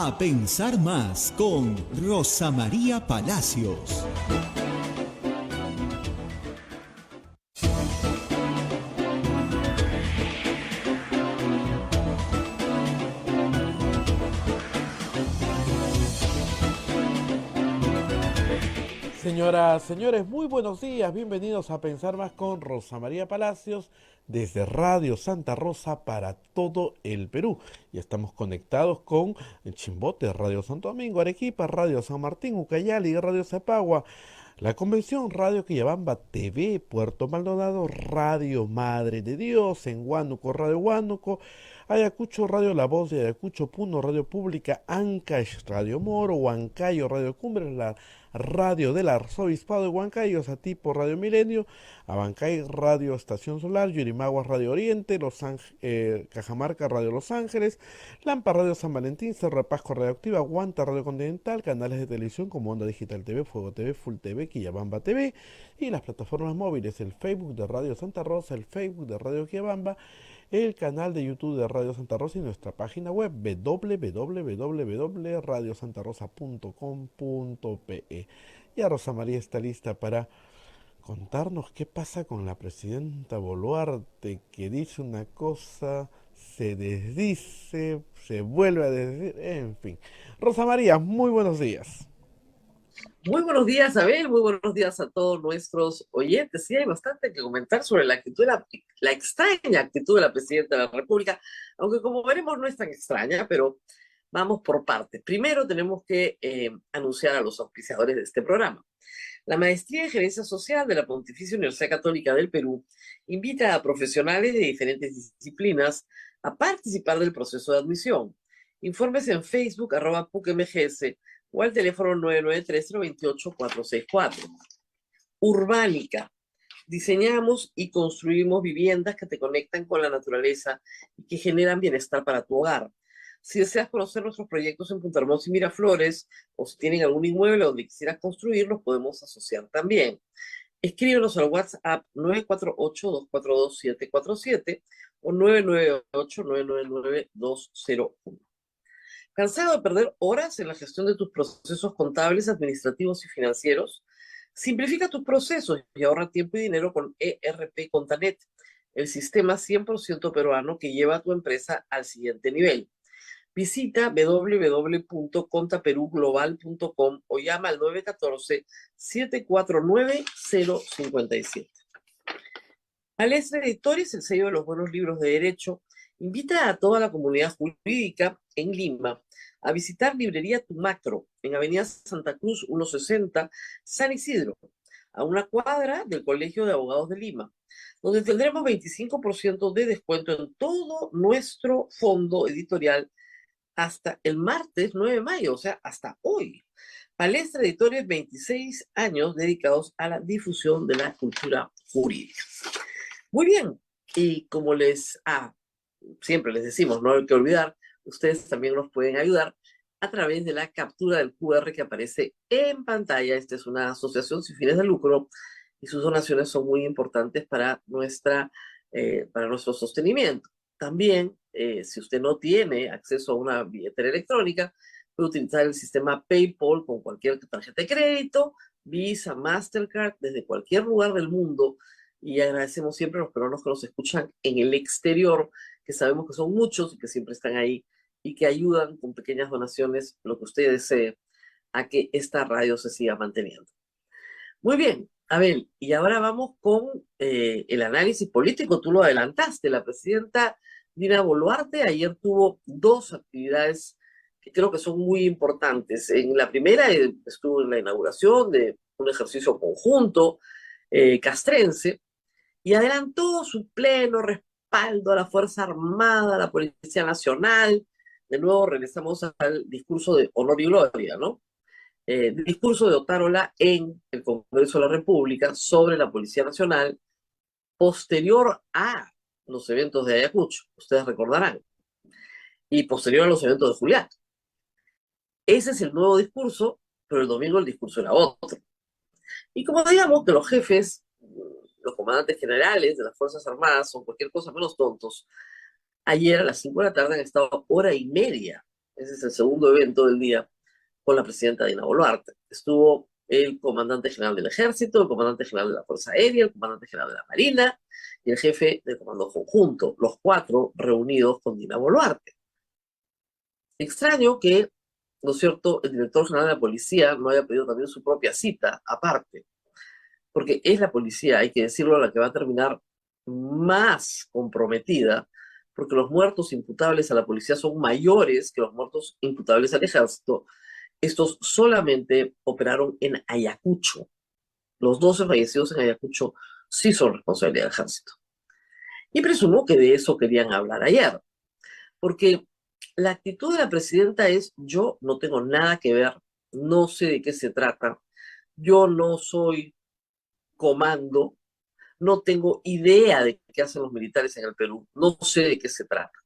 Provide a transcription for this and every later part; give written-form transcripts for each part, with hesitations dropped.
A pensar más con Rosa María Palacios. Señoras, señores, muy buenos días, bienvenidos a Pensar Más con Rosa María Palacios desde Radio Santa Rosa para todo el Perú. Y estamos conectados con Chimbote, Radio Santo Domingo, Arequipa, Radio San Martín, Ucayali, Radio Zapagua, la Convención Radio Quillabamba TV, Puerto Maldonado, Radio Madre de Dios, en Huánuco, Radio Huánuco, Ayacucho, Radio La Voz de Ayacucho, Puno, Radio Pública, Ancash, Radio Moro, Huancayo, Radio Cumbres, la Radio del Arzobispado de Huancayo, Satipo, Radio Milenio, Abancay, Radio Estación Solar, Yurimaguas, Radio Oriente, Cajamarca, Radio Los Ángeles, Lampa, Radio San Valentín, Cerro de Pasco, Radio Activa, Guanta, Radio Continental, canales de televisión como Onda Digital TV, Fuego TV, Full TV, Quillabamba TV, y las plataformas móviles, el Facebook de Radio Santa Rosa, el Facebook de Radio Quillabamba, el canal de YouTube de Radio Santa Rosa y nuestra página web www.radiosantarosa.com.pe. Ya Rosa María está lista para contarnos qué pasa con la presidenta Boluarte, que dice una cosa, se desdice, se vuelve a decir, en fin. Rosa María, muy buenos días. Muy buenos días, Abel. Muy buenos días a todos nuestros oyentes. Sí, hay bastante que comentar sobre la actitud, la extraña actitud de la presidenta de la República, aunque como veremos no es tan extraña, pero vamos por partes. Primero tenemos que anunciar a los auspiciadores de este programa. La Maestría en Gerencia Social de la Pontificia Universidad Católica del Perú invita a profesionales de diferentes disciplinas a participar del proceso de admisión. Informes en Facebook, @PUCMGS, o al teléfono 993-028-464. Urbánica. Diseñamos y construimos viviendas que te conectan con la naturaleza y que generan bienestar para tu hogar. Si deseas conocer nuestros proyectos en Punta Hermosa y Miraflores, o si tienen algún inmueble donde quisieras construir, los podemos asociar también. Escríbenos al WhatsApp 948-242-747 o 998-999-201. ¿Cansado de perder horas en la gestión de tus procesos contables, administrativos y financieros? Simplifica tus procesos y ahorra tiempo y dinero con ERP Contanet, el sistema 100% peruano que lleva a tu empresa al siguiente nivel. Visita www.contaperuglobal.com o llama al 914-749-057. Palestra Editores, el sello de los buenos libros de derecho, invita a toda la comunidad jurídica en Lima a visitar Librería Tumacro, en Avenida Santa Cruz 160, San Isidro, a una cuadra del Colegio de Abogados de Lima, donde tendremos 25% de descuento en todo nuestro fondo editorial hasta el martes 9 de mayo, o sea, hasta hoy. Palestra Editores, 26 años dedicados a la difusión de la cultura jurídica. Muy bien, y como siempre les decimos, no hay que olvidar, ustedes también nos pueden ayudar a través de la captura del QR que aparece en pantalla. Esta es una asociación sin fines de lucro y sus donaciones son muy importantes para nuestro sostenimiento. También, si usted no tiene acceso a una billetera electrónica, puede utilizar el sistema PayPal con cualquier tarjeta de crédito, Visa, Mastercard, desde cualquier lugar del mundo. Y agradecemos siempre a los peruanos que nos escuchan en el exterior, que sabemos que son muchos y que siempre están ahí y que ayudan con pequeñas donaciones, lo que usted desee, a que esta radio se siga manteniendo. Muy bien, Abel, y ahora vamos con el análisis político. Tú lo adelantaste. La presidenta Dina Boluarte ayer tuvo dos actividades que creo que son muy importantes. En la primera estuvo en la inauguración de un ejercicio conjunto castrense, y adelantó su pleno respaldo a la Fuerza Armada, a la Policía Nacional. De nuevo regresamos al discurso de honor y gloria, ¿no? Discurso de Otárola en el Congreso de la República sobre la Policía Nacional, posterior a los eventos de Ayacucho, ustedes recordarán, y posterior a los eventos de Juliaca. Ese es el nuevo discurso, pero el domingo el discurso era otro. Y como digamos que los jefes, los comandantes generales de las Fuerzas Armadas son cualquier cosa menos tontos, ayer a las 5 de la tarde han estado hora y media ese es el segundo evento del día, con la presidenta Dina Boluarte. Estuvo el comandante general del Ejército, el comandante general de la Fuerza Aérea, el comandante general de la Marina y el jefe del Comando Conjunto, los cuatro reunidos con Dina Boluarte. Extraño que, ¿no es cierto?, el director general de la policía no haya pedido también su propia cita, aparte, porque es la policía, hay que decirlo, la que va a terminar más comprometida, porque los muertos imputables a la policía son mayores que los muertos imputables al ejército. Estos solamente operaron en Ayacucho. Los 12 fallecidos en Ayacucho sí son responsabilidad del ejército. Y presumo que de eso querían hablar ayer, porque la actitud de la presidenta es: yo no tengo nada que ver, no sé de qué se trata, yo no soy comando, no tengo idea de qué hacen los militares en el Perú, no sé de qué se trata.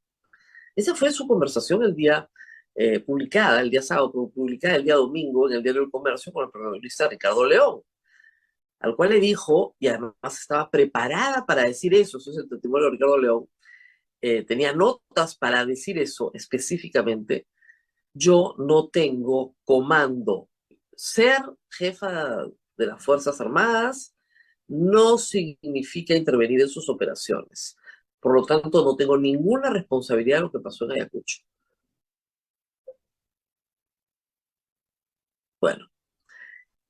Esa fue su conversación el día publicada, el día sábado, publicada el día domingo en el Diario del Comercio con el periodista Ricardo León, al cual le dijo, y además estaba preparada para decir eso es el testimonio de Ricardo León, tenía notas para decir eso específicamente: yo no tengo comando. Ser jefa de las Fuerzas Armadas no significa intervenir en sus operaciones. Por lo tanto, no tengo ninguna responsabilidad de lo que pasó en Ayacucho. Bueno,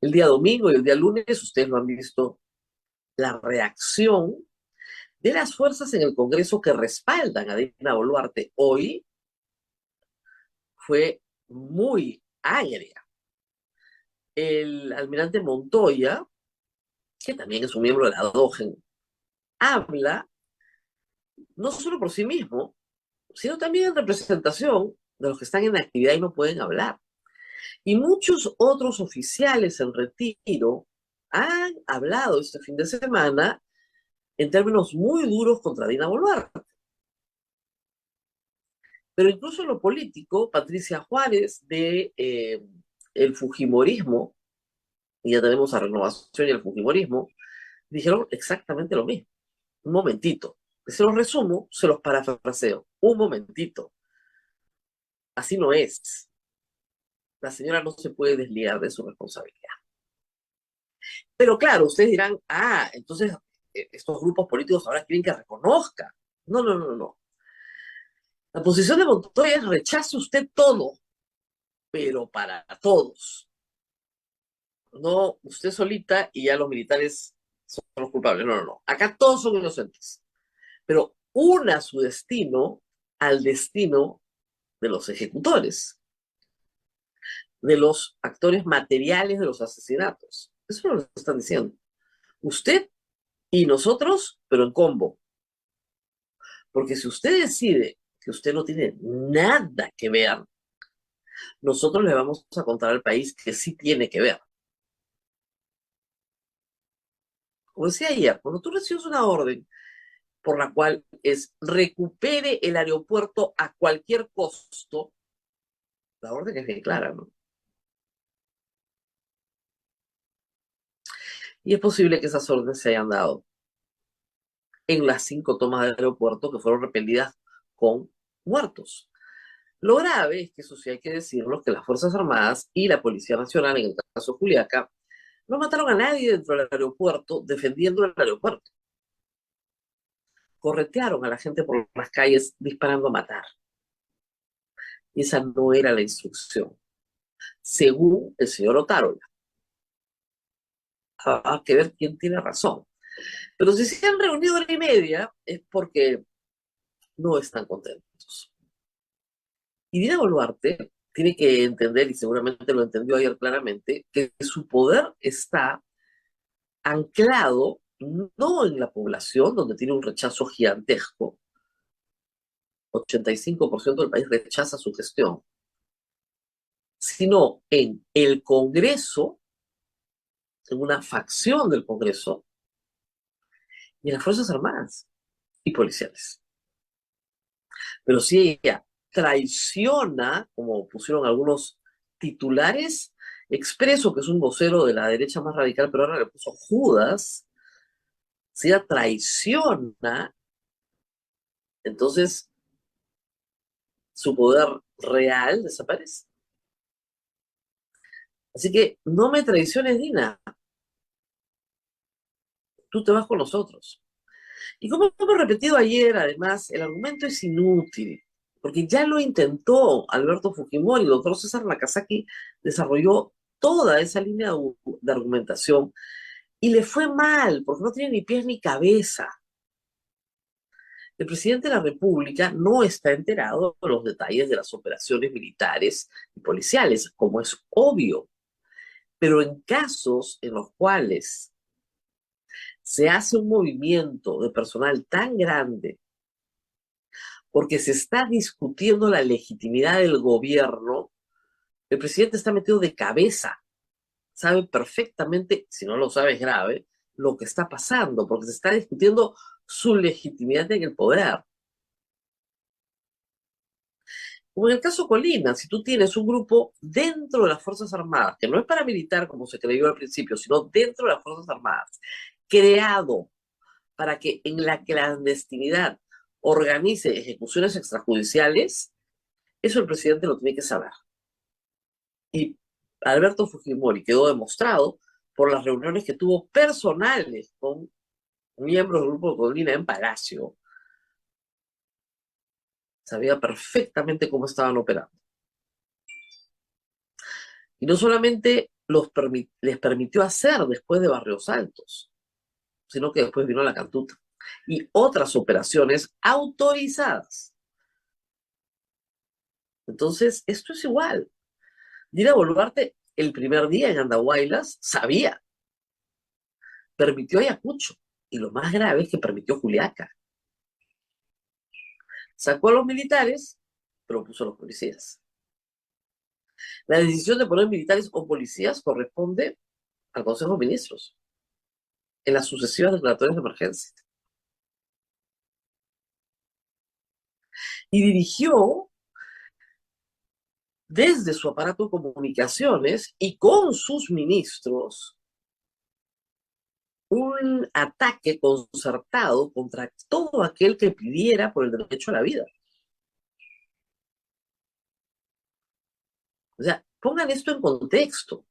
el día domingo y el día lunes, ustedes lo han visto, la reacción de las fuerzas en el Congreso que respaldan a Dina Boluarte hoy fue muy agria. El almirante Montoya, que también es un miembro de la DOGEN, habla no solo por sí mismo, sino también en representación de los que están en actividad y no pueden hablar. Y muchos otros oficiales en retiro han hablado este fin de semana en términos muy duros contra Dina Boluarte. Pero incluso en lo político, Patricia Juárez de el Fujimorismo, y ya tenemos a Renovación y el Fujimorismo, dijeron exactamente lo mismo. Un momentito. Se los resumo, se los parafraseo. Un momentito. Así no es. La señora no se puede desligar de su responsabilidad. Pero claro, ustedes dirán, entonces estos grupos políticos ahora quieren que reconozca. No, no, no, no. La posición de Montoya es: rechace usted todo, pero para todos. No usted solita y ya los militares son los culpables. No, no, no. Acá todos son inocentes. Pero una su destino al destino de los ejecutores, de los actores materiales de los asesinatos. Eso es lo que están diciendo. Usted y nosotros, pero en combo. Porque si usted decide que usted no tiene nada que ver, nosotros le vamos a contar al país que sí tiene que ver. Como decía ayer, cuando tú recibes una orden por la cual es recupere el aeropuerto a cualquier costo, la orden es bien clara, ¿no? Y es posible que esas órdenes se hayan dado en las 5 tomas del aeropuerto que fueron repelidas con muertos. Lo grave es que, eso sí hay que decirlo, que las Fuerzas Armadas y la Policía Nacional, en el caso de Juliaca, no mataron a nadie dentro del aeropuerto defendiendo el aeropuerto. Corretearon a la gente por las calles disparando a matar. Y esa no era la instrucción, según el señor Otárola. Hay que ver quién tiene razón. Pero si se han reunido hora y media es porque no están contentos. Y Dina Boluarte tiene que entender, y seguramente lo entendió ayer claramente, que su poder está anclado no en la población, donde tiene un rechazo gigantesco. 85% del país rechaza su gestión, sino en el Congreso, en una facción del Congreso, y en las Fuerzas Armadas y policiales. Pero si ella traiciona, como pusieron algunos titulares, Expreso, que es un vocero de la derecha más radical, pero ahora le puso Judas, si ella traiciona, entonces su poder real desaparece. Así que no me traiciones, Dina. Tú te vas con nosotros. Y como hemos repetido ayer, además, el argumento es inútil, porque ya lo intentó Alberto Fujimori. El doctor César Nakazaki desarrolló toda esa línea de argumentación y le fue mal, porque no tiene ni pies ni cabeza. El presidente de la República no está enterado de los detalles de las operaciones militares y policiales, como es obvio. Pero en casos en los cuales se hace un movimiento de personal tan grande porque se está discutiendo la legitimidad del gobierno, el presidente está metido de cabeza, sabe perfectamente, si no lo sabe es grave, lo que está pasando, porque se está discutiendo su legitimidad en el poder. Como en el caso Colina, si tú tienes un grupo dentro de las Fuerzas Armadas, que no es paramilitar como se creyó al principio, sino dentro de las Fuerzas Armadas, creado para que en la clandestinidad organice ejecuciones extrajudiciales, eso el presidente lo tiene que saber. Y Alberto Fujimori quedó demostrado por las reuniones que tuvo personales con miembros del grupo de Colina en Palacio. Sabía perfectamente cómo estaban operando. Y no solamente les permitió hacer después de Barrios Altos, sino que después vino la Cantuta y otras operaciones autorizadas. Entonces, esto es igual. Dina Boluarte, el primer día en Andahuaylas, sabía. Permitió Ayacucho. Y lo más grave es que permitió Juliaca. Sacó a los militares, pero puso a los policías. La decisión de poner militares o policías corresponde al Consejo de Ministros en las sucesivas declaratorias de emergencia. Y dirigió desde su aparato de comunicaciones y con sus ministros un ataque concertado contra todo aquel que pidiera por el derecho a la vida. O sea, pongan esto en contexto.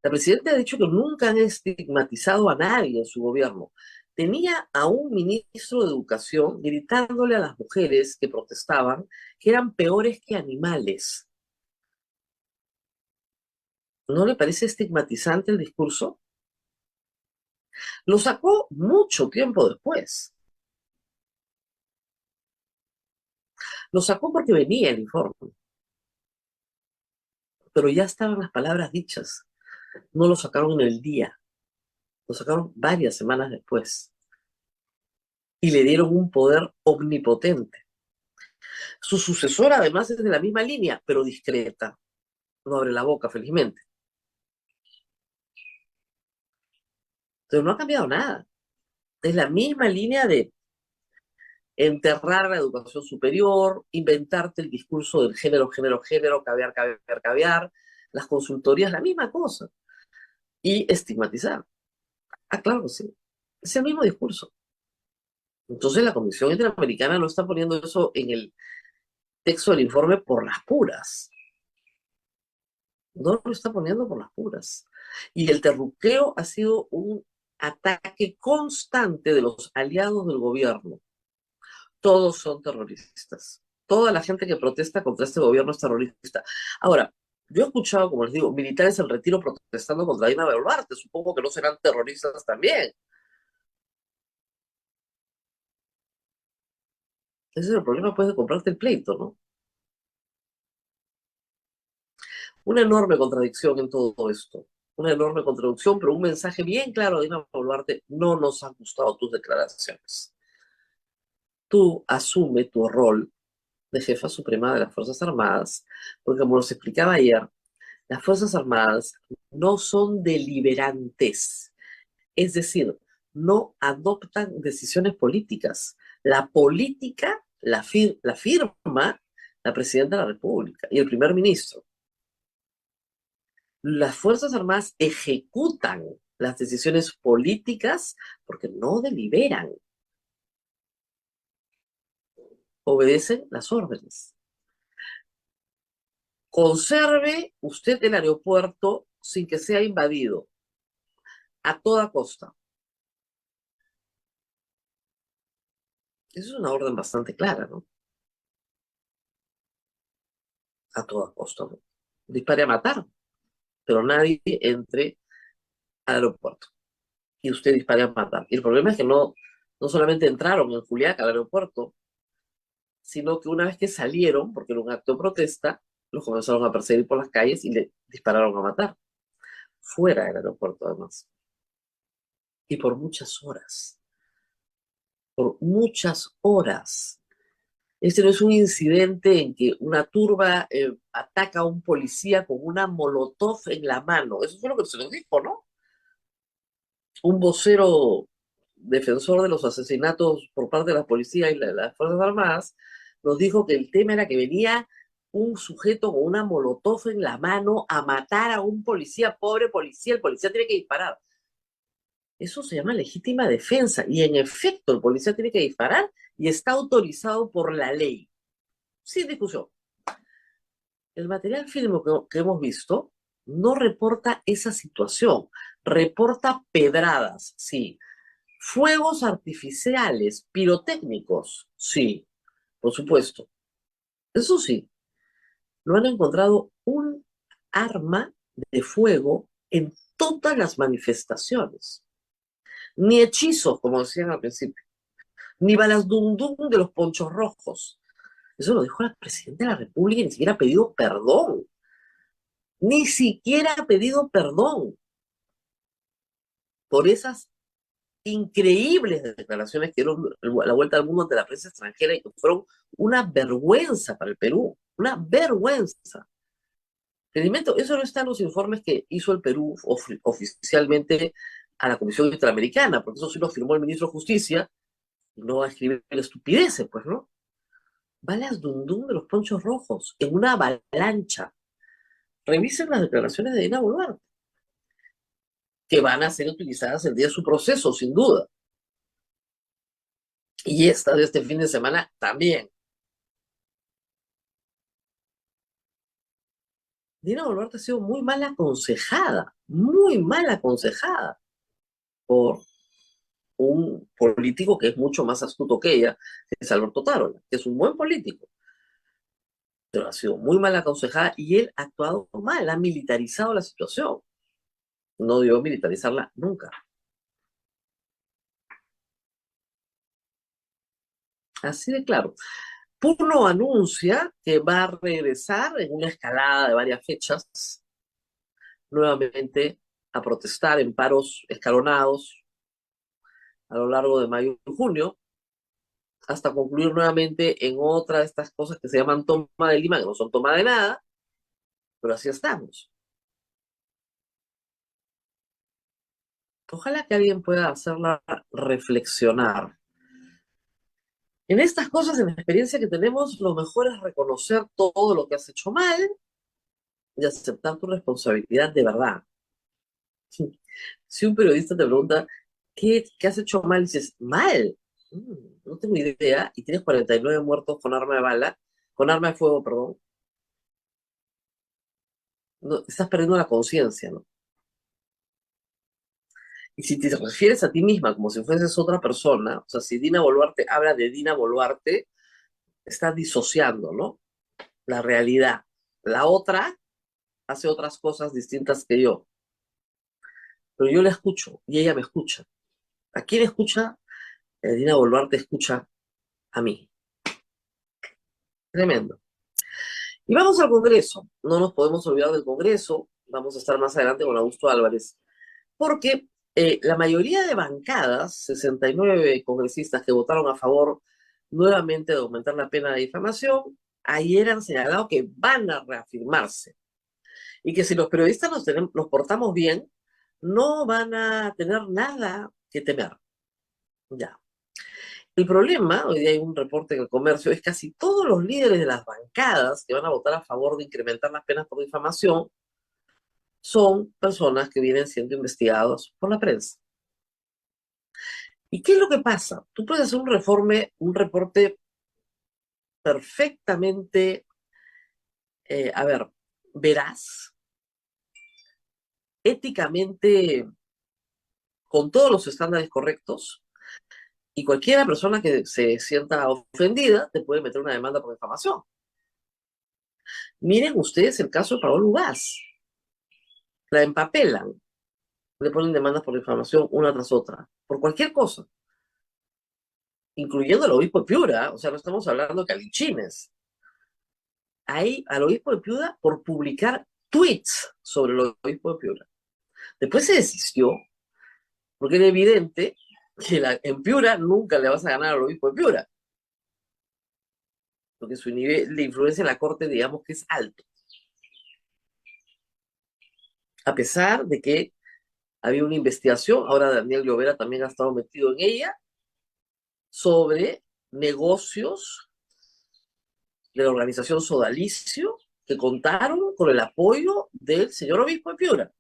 La presidenta ha dicho que nunca han estigmatizado a nadie en su gobierno. Tenía a un ministro de Educación gritándole a las mujeres que protestaban que eran peores que animales. ¿No le parece estigmatizante el discurso? Lo sacó mucho tiempo después. Lo sacó porque venía el informe. Pero ya estaban las palabras dichas. No lo sacaron en el día. Lo sacaron varias semanas después. Y le dieron un poder omnipotente. Su sucesora, además, es de la misma línea, pero discreta. No abre la boca, felizmente. Entonces no ha cambiado nada. Es la misma línea de enterrar la educación superior, inventarte el discurso del género, género, género, caviar, caviar, caviar, las consultorías, la misma cosa. Y estigmatizar. Ah, claro que sí. Es el mismo discurso. Entonces la Comisión Interamericana no está poniendo eso en el texto del informe por las puras. No lo está poniendo por las puras. Y el terruqueo ha sido un ataque constante de los aliados del gobierno. Todos son terroristas. Toda la gente que protesta contra este gobierno es terrorista. Ahora, yo he escuchado, como les digo, militares en retiro protestando contra Dina Boluarte. Supongo que no serán terroristas también. Ese es el problema, pues, de comprarte el pleito, ¿no? Una enorme contradicción en todo esto. Una enorme contradicción, pero un mensaje bien claro a Dina Boluarte: no nos han gustado tus declaraciones. Tú asume tu rol de jefa suprema de las Fuerzas Armadas, porque como nos explicaba ayer, las Fuerzas Armadas no son deliberantes, es decir, no adoptan decisiones políticas. La política la firma la presidenta de la República y el primer ministro. Las Fuerzas Armadas ejecutan las decisiones políticas porque no deliberan, obedecen las órdenes. Conserve usted el aeropuerto sin que sea invadido, a toda costa. Esa es una orden bastante clara, ¿no? A toda costa, ¿no? Dispare a matar, pero nadie entre al aeropuerto. Y usted dispare a matar. Y el problema es que no solamente entraron en Juliaca al aeropuerto, sino que una vez que salieron, porque era un acto de protesta, los comenzaron a perseguir por las calles y le dispararon a matar. Fuera del aeropuerto, además. Y por muchas horas. Por muchas horas. Este no es un incidente en que una turba ataca a un policía con una molotov en la mano. Eso fue lo que se nos dijo, ¿no? Un vocero defensor de los asesinatos por parte de la policía y las Fuerzas Armadas nos dijo que el tema era que venía un sujeto con una molotov en la mano a matar a un policía, pobre policía, el policía tiene que disparar. Eso se llama legítima defensa y en efecto el policía tiene que disparar y está autorizado por la ley. Sin discusión. El material fílmico que hemos visto no reporta esa situación, reporta pedradas, sí. Fuegos artificiales, pirotécnicos, sí, por supuesto. Eso sí, no han encontrado un arma de fuego en todas las manifestaciones. Ni hechizos, como decían al principio, ni balas dum dum de los ponchos rojos. Eso lo dijo la presidenta de la República y ni siquiera ha pedido perdón. Ni siquiera ha pedido perdón por esas increíbles declaraciones que dieron la vuelta al mundo ante la prensa extranjera y que fueron una vergüenza para el Perú, una vergüenza. Eso no está en los informes que hizo el Perú oficialmente a la Comisión Interamericana, porque eso sí lo firmó el ministro de Justicia, y no va a escribir estupideces, pues, ¿no? Balas dundum de los ponchos rojos, en una avalancha. Revisen las declaraciones de Dina Boluarte, que van a ser utilizadas el día de su proceso, sin duda. Y esta de este fin de semana también. Dina Boluarte ha sido muy mal aconsejada por un político que es mucho más astuto que ella, que es Alberto Tarola, que es un buen político, pero ha sido muy mal aconsejada y él ha actuado mal, ha militarizado la situación. No debió militarizarla nunca. Así de claro. Puno anuncia que va a regresar en una escalada de varias fechas nuevamente a protestar en paros escalonados a lo largo de mayo y junio, hasta concluir nuevamente en otra de estas cosas que se llaman toma de Lima, que no son toma de nada, pero así estamos. Ojalá que alguien pueda hacerla reflexionar. En estas cosas, en la experiencia que tenemos, lo mejor es reconocer todo lo que has hecho mal y aceptar tu responsabilidad de verdad. Si un periodista te pregunta, ¿qué has hecho mal? Y dices, mal, no tengo idea, y tienes 49 muertos con arma de bala, con arma de fuego, perdón, no, estás perdiendo la conciencia, ¿no? Y si te refieres a ti misma como si fueses otra persona, o sea, si Dina Boluarte habla de Dina Boluarte, está disociando, ¿no? La realidad. La otra hace otras cosas distintas que yo, pero yo la escucho y ella me escucha. ¿A quién escucha? Dina Boluarte escucha a mí. Tremendo. Y vamos al Congreso. No nos podemos olvidar del Congreso. Vamos a estar más adelante con Augusto Álvarez. Porque la mayoría de bancadas, 69 congresistas que votaron a favor nuevamente de aumentar la pena de difamación, ayer han señalado que van a reafirmarse. Y que si los periodistas nos portamos bien, no van a tener nada que temer. Ya. El problema, hoy día hay un reporte en el Comercio, es casi todos los líderes de las bancadas que van a votar a favor de incrementar las penas por difamación son personas que vienen siendo investigados por la prensa. ¿Y qué es lo que pasa? Tú puedes hacer un reporte perfectamente, a ver, veraz, éticamente con todos los estándares correctos, y cualquier persona que se sienta ofendida te puede meter una demanda por difamación. Miren ustedes el caso de Paola Ugaz. La empapelan, le ponen demandas por difamación una tras otra, por cualquier cosa, incluyendo al obispo de Piura, o sea, no estamos hablando de calichines. Ahí al obispo de Piura por publicar tweets sobre el obispo de Piura. Después se desistió, porque era evidente que en Piura nunca le vas a ganar al obispo de Piura, porque su nivel de influencia en la corte, digamos que es alto. A pesar de que había una investigación, ahora Daniel Llovera también ha estado metido en ella, sobre negocios de la organización Sodalicio que contaron con el apoyo del señor obispo de Piura.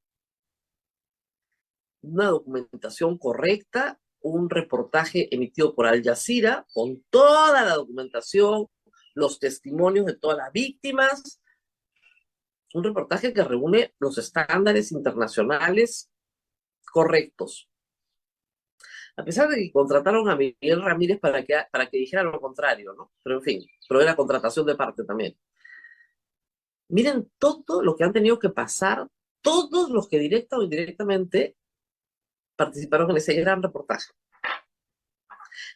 Una documentación correcta, un reportaje emitido por Al Jazeera con toda la documentación, los testimonios de todas las víctimas, un reportaje que reúne los estándares internacionales correctos. A pesar de que contrataron a Miguel Ramírez para que dijera lo contrario, ¿no? Pero en fin, pero era contratación de parte también. Miren todo lo que han tenido que pasar todos los que directa o indirectamente participaron en ese gran reportaje.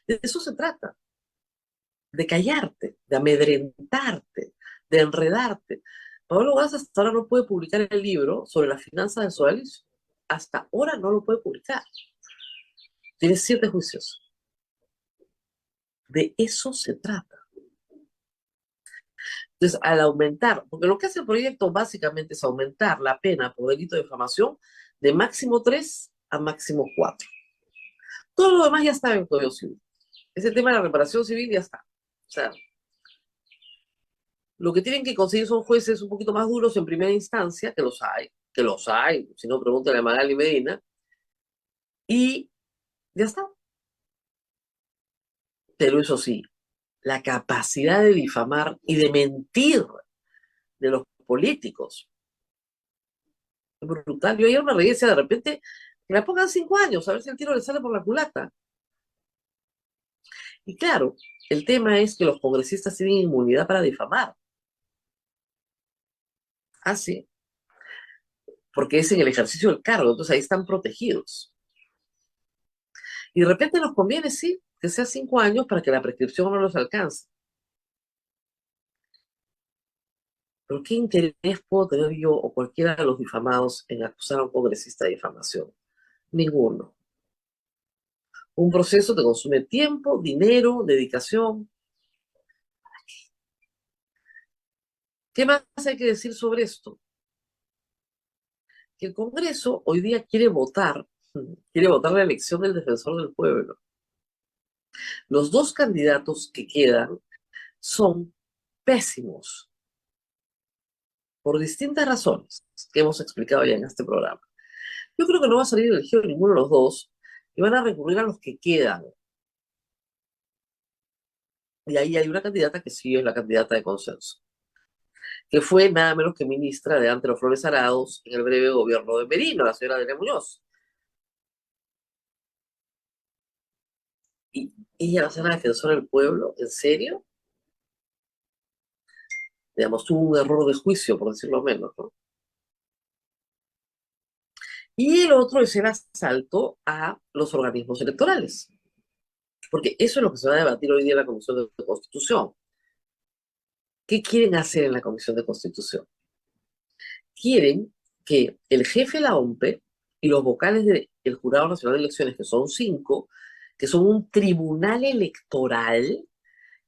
De eso se trata, de callarte, de amedrentarte, de enredarte. Pablo Gas hasta ahora no puede publicar el libro sobre las finanzas de Sodalicio. Hasta ahora no lo puede publicar. Tiene 7 juicios. De eso se trata. Entonces, al aumentar, porque lo que hace el proyecto básicamente es aumentar la pena por delito de difamación de máximo 3 a máximo 4. Todo lo demás ya está en el Código Civil. Ese tema de la reparación civil ya está. O sea, lo que tienen que conseguir son jueces un poquito más duros en primera instancia, que los hay, si no pregúntale a Magali Medina, y ya está. Pero eso sí, la capacidad de difamar y de mentir de los políticos es brutal. Yo ayer me reí, decía, de repente, que la pongan 5 años, a ver si el tiro le sale por la culata. Y claro, el tema es que los congresistas tienen inmunidad para difamar. Ah, sí, porque es en el ejercicio del cargo, entonces ahí están protegidos. Y de repente nos conviene, sí, que sea 5 años para que la prescripción no los alcance. Pero ¿qué interés puedo tener yo o cualquiera de los difamados en acusar a un congresista de difamación? Ninguno. Un proceso te consume tiempo, dinero, dedicación. ¿Qué más hay que decir sobre esto? Que el Congreso hoy día quiere votar la elección del defensor del pueblo. Los 2 candidatos que quedan son pésimos por distintas razones que hemos explicado ya en este programa. Yo creo que no va a salir elegido ninguno de los 2 y van a recurrir a los que quedan. Y ahí hay una candidata que sí es la candidata de consenso, que fue nada menos que ministra de Antero Flores Arauz en el breve gobierno de Merino, la señora Delia Muñoz. ¿Y ella va a ser la defensora del pueblo? ¿En serio? Digamos, tuvo un error de juicio, por decirlo menos, ¿no? Y el otro es el asalto a los organismos electorales, porque eso es lo que se va a debatir hoy día en la Comisión de Constitución. ¿Qué quieren hacer en la Comisión de Constitución? Quieren que el jefe de la OMPE y los vocales del Jurado Nacional de Elecciones, que son 5, que son un tribunal electoral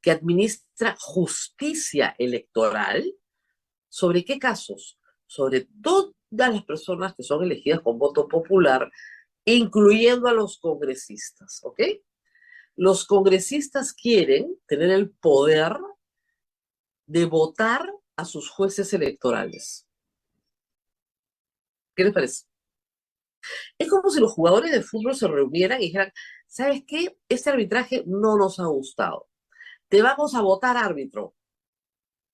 que administra justicia electoral, ¿sobre qué casos? Sobre todas las personas que son elegidas con voto popular, incluyendo a los congresistas, ¿ok? Los congresistas quieren tener el poder de votar a sus jueces electorales. ¿Qué les parece? Es como si los jugadores de fútbol se reunieran y dijeran, ¿sabes qué? Este arbitraje no nos ha gustado. Te vamos a votar árbitro.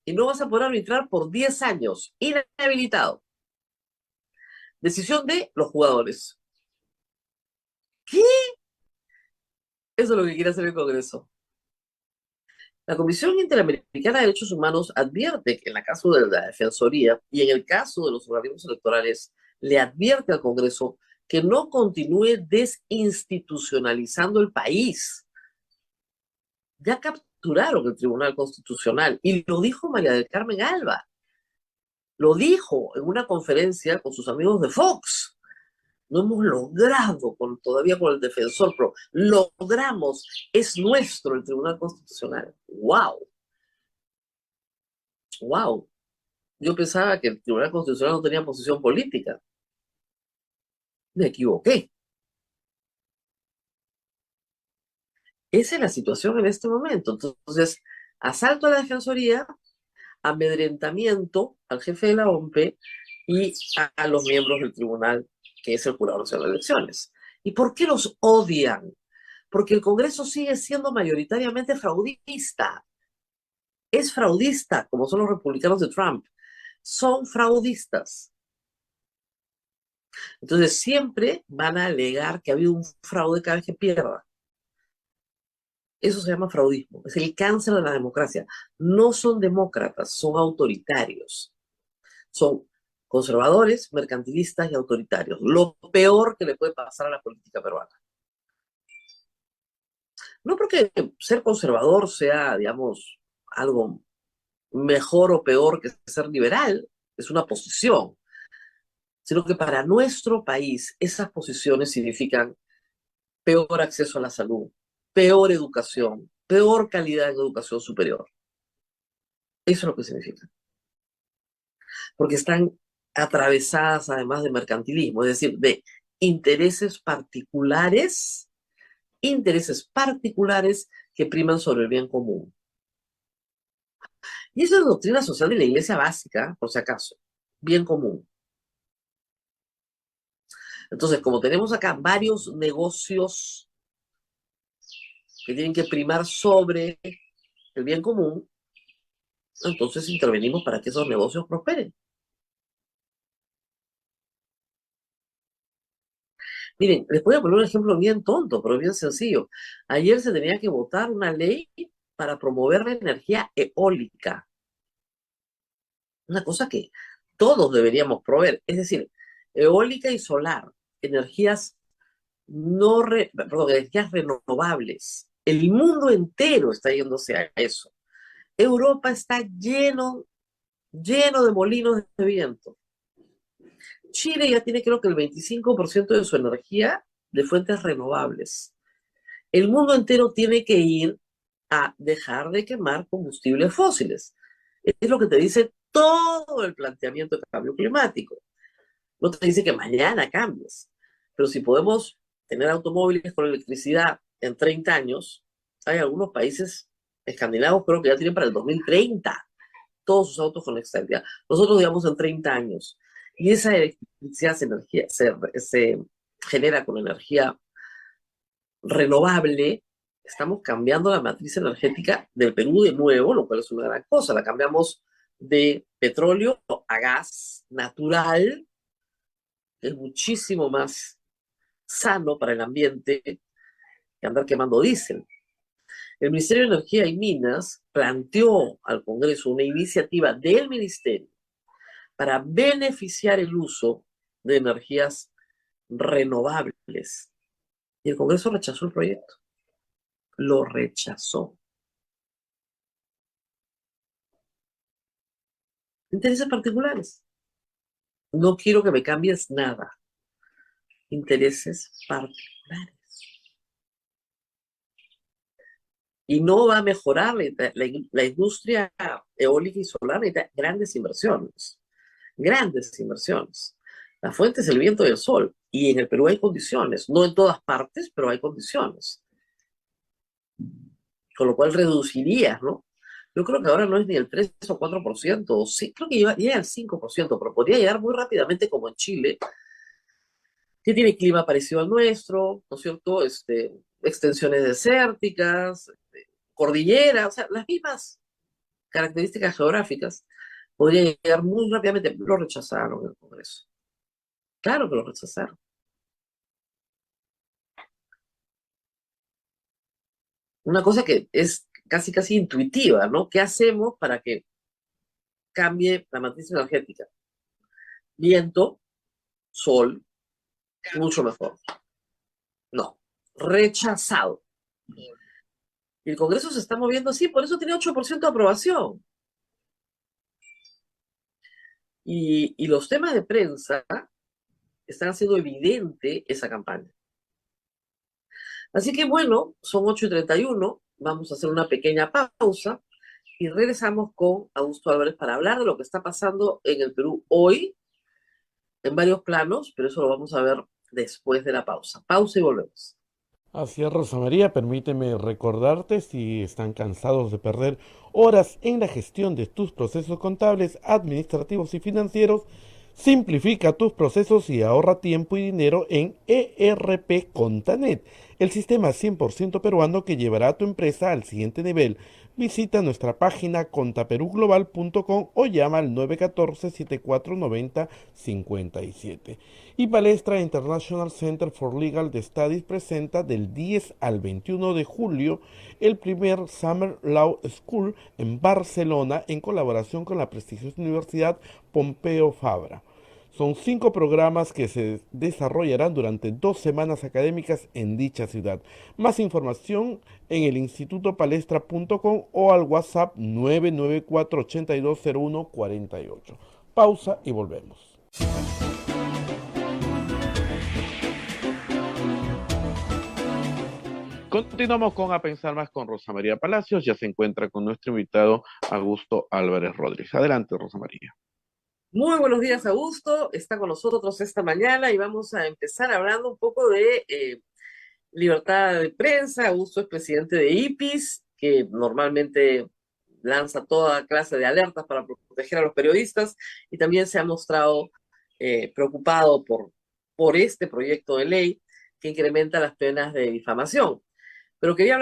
y no vas a poder arbitrar por 10 años, inhabilitado. Decisión de los jugadores. ¿Qué? Eso es lo que quiere hacer el Congreso. La Comisión Interamericana de Derechos Humanos advierte que en el caso de la Defensoría y en el caso de los organismos electorales, le advierte al Congreso que no continúe desinstitucionalizando el país. Ya capturaron el Tribunal Constitucional y lo dijo María del Carmen Alba. Lo dijo en una conferencia con sus amigos de Fox. No hemos logrado todavía con el defensor, pero logramos, es nuestro el Tribunal Constitucional. ¡Wow! ¡Wow! Yo pensaba que el Tribunal Constitucional no tenía posición política. Me equivoqué. Esa es la situación en este momento. Entonces, asalto a la Defensoría, amedrentamiento al jefe de la OMP y a los miembros del tribunal, que es el Jurado Nacional de Elecciones. ¿Y por qué los odian? Porque el Congreso sigue siendo mayoritariamente fraudista. Es fraudista, como son los republicanos de Trump. Son fraudistas. Entonces siempre van a alegar que ha habido un fraude cada vez que pierda. Eso se llama fraudismo. Es el cáncer de la democracia. No son demócratas, son autoritarios. Son conservadores, mercantilistas y autoritarios. Lo peor que le puede pasar a la política peruana. No porque ser conservador sea, digamos, algo mejor o peor que ser liberal, es una posición, sino que para nuestro país esas posiciones significan peor acceso a la salud, peor educación, peor calidad en educación superior. Eso es lo que significa. Porque están atravesadas además de mercantilismo, es decir, de intereses particulares que priman sobre el bien común. Y esa es la doctrina social de la Iglesia básica, por si acaso, bien común. Entonces, como tenemos acá varios negocios que tienen que primar sobre el bien común, entonces intervenimos para que esos negocios prosperen. Miren, les voy a poner un ejemplo bien tonto, pero bien sencillo. Ayer se tenía que votar una ley para promover la energía eólica. Una cosa que todos deberíamos promover, es decir, eólica y solar, energías energías renovables. El mundo entero está yéndose a eso. Europa está lleno de molinos de viento. Chile ya tiene creo que el 25% de su energía de fuentes renovables. El mundo entero tiene que ir a dejar de quemar combustibles fósiles. Es lo que te dice todo el planteamiento de cambio climático. No te dice que mañana cambies, pero si podemos tener automóviles con electricidad en 30 años, hay algunos países escandinavos creo que ya tienen para el 2030 todos sus autos con electricidad. Nosotros digamos en 30 años. Y esa electricidad se genera con energía renovable. Estamos cambiando la matriz energética del Perú de nuevo, lo cual es una gran cosa. La cambiamos de petróleo a gas natural, que es muchísimo más sano para el ambiente que andar quemando diésel. El Ministerio de Energía y Minas planteó al Congreso una iniciativa del Ministerio para beneficiar el uso de energías renovables. Y el Congreso rechazó el proyecto. Lo rechazó. Intereses particulares. No quiero que me cambies nada. Intereses particulares. Y no va a mejorar la industria eólica y solar, necesita grandes inversiones. Grandes inversiones. La fuente es el viento y el sol. Y en el Perú hay condiciones. No en todas partes, pero hay condiciones. Con lo cual reducirías, ¿no? Yo creo que ahora no es ni el 3 o 4%, sí, creo que llega al 5%, pero podría llegar muy rápidamente como en Chile, que tiene clima parecido al nuestro, ¿no es cierto? Extensiones desérticas, cordilleras, o sea, las mismas características geográficas, podría llegar muy rápidamente. Lo rechazaron en el Congreso. Claro que lo rechazaron. Una cosa que es casi intuitiva, ¿no? ¿Qué hacemos para que cambie la matriz energética? Viento, sol, mucho mejor. No, rechazado. Y el Congreso se está moviendo así, por eso tiene 8% de aprobación. Y los temas de prensa están haciendo evidente esa campaña. Así que bueno, son 8:31, vamos a hacer una pequeña pausa y regresamos con Augusto Álvarez para hablar de lo que está pasando en el Perú hoy, en varios planos, pero eso lo vamos a ver después de la pausa. Pausa y volvemos. Así es, Rosa María, permíteme recordarte si están cansados de perder horas en la gestión de tus procesos contables, administrativos y financieros. Simplifica tus procesos y ahorra tiempo y dinero en ERP Contanet, el sistema 100% peruano que llevará a tu empresa al siguiente nivel. Visita nuestra página contaperuglobal.com o llama al 914-7490-57. Y Palestra International Center for Legal Studies presenta del 10 al 21 de julio el primer Summer Law School en Barcelona en colaboración con la prestigiosa Universidad Pompeu Fabra. Son 5 programas que se desarrollarán durante 2 semanas académicas en dicha ciudad. Más información en el institutopalestra.com o al WhatsApp 994-820148. Pausa y volvemos. Continuamos con A Pensar Más con Rosa María Palacios. Ya se encuentra con nuestro invitado Augusto Álvarez Rodríguez. Adelante, Rosa María. Muy buenos días, Augusto. Está con nosotros esta mañana y vamos a empezar hablando un poco de libertad de prensa. Augusto es presidente de IPIS, que normalmente lanza toda clase de alertas para proteger a los periodistas y también se ha mostrado preocupado por este proyecto de ley que incrementa las penas de difamación. Pero quería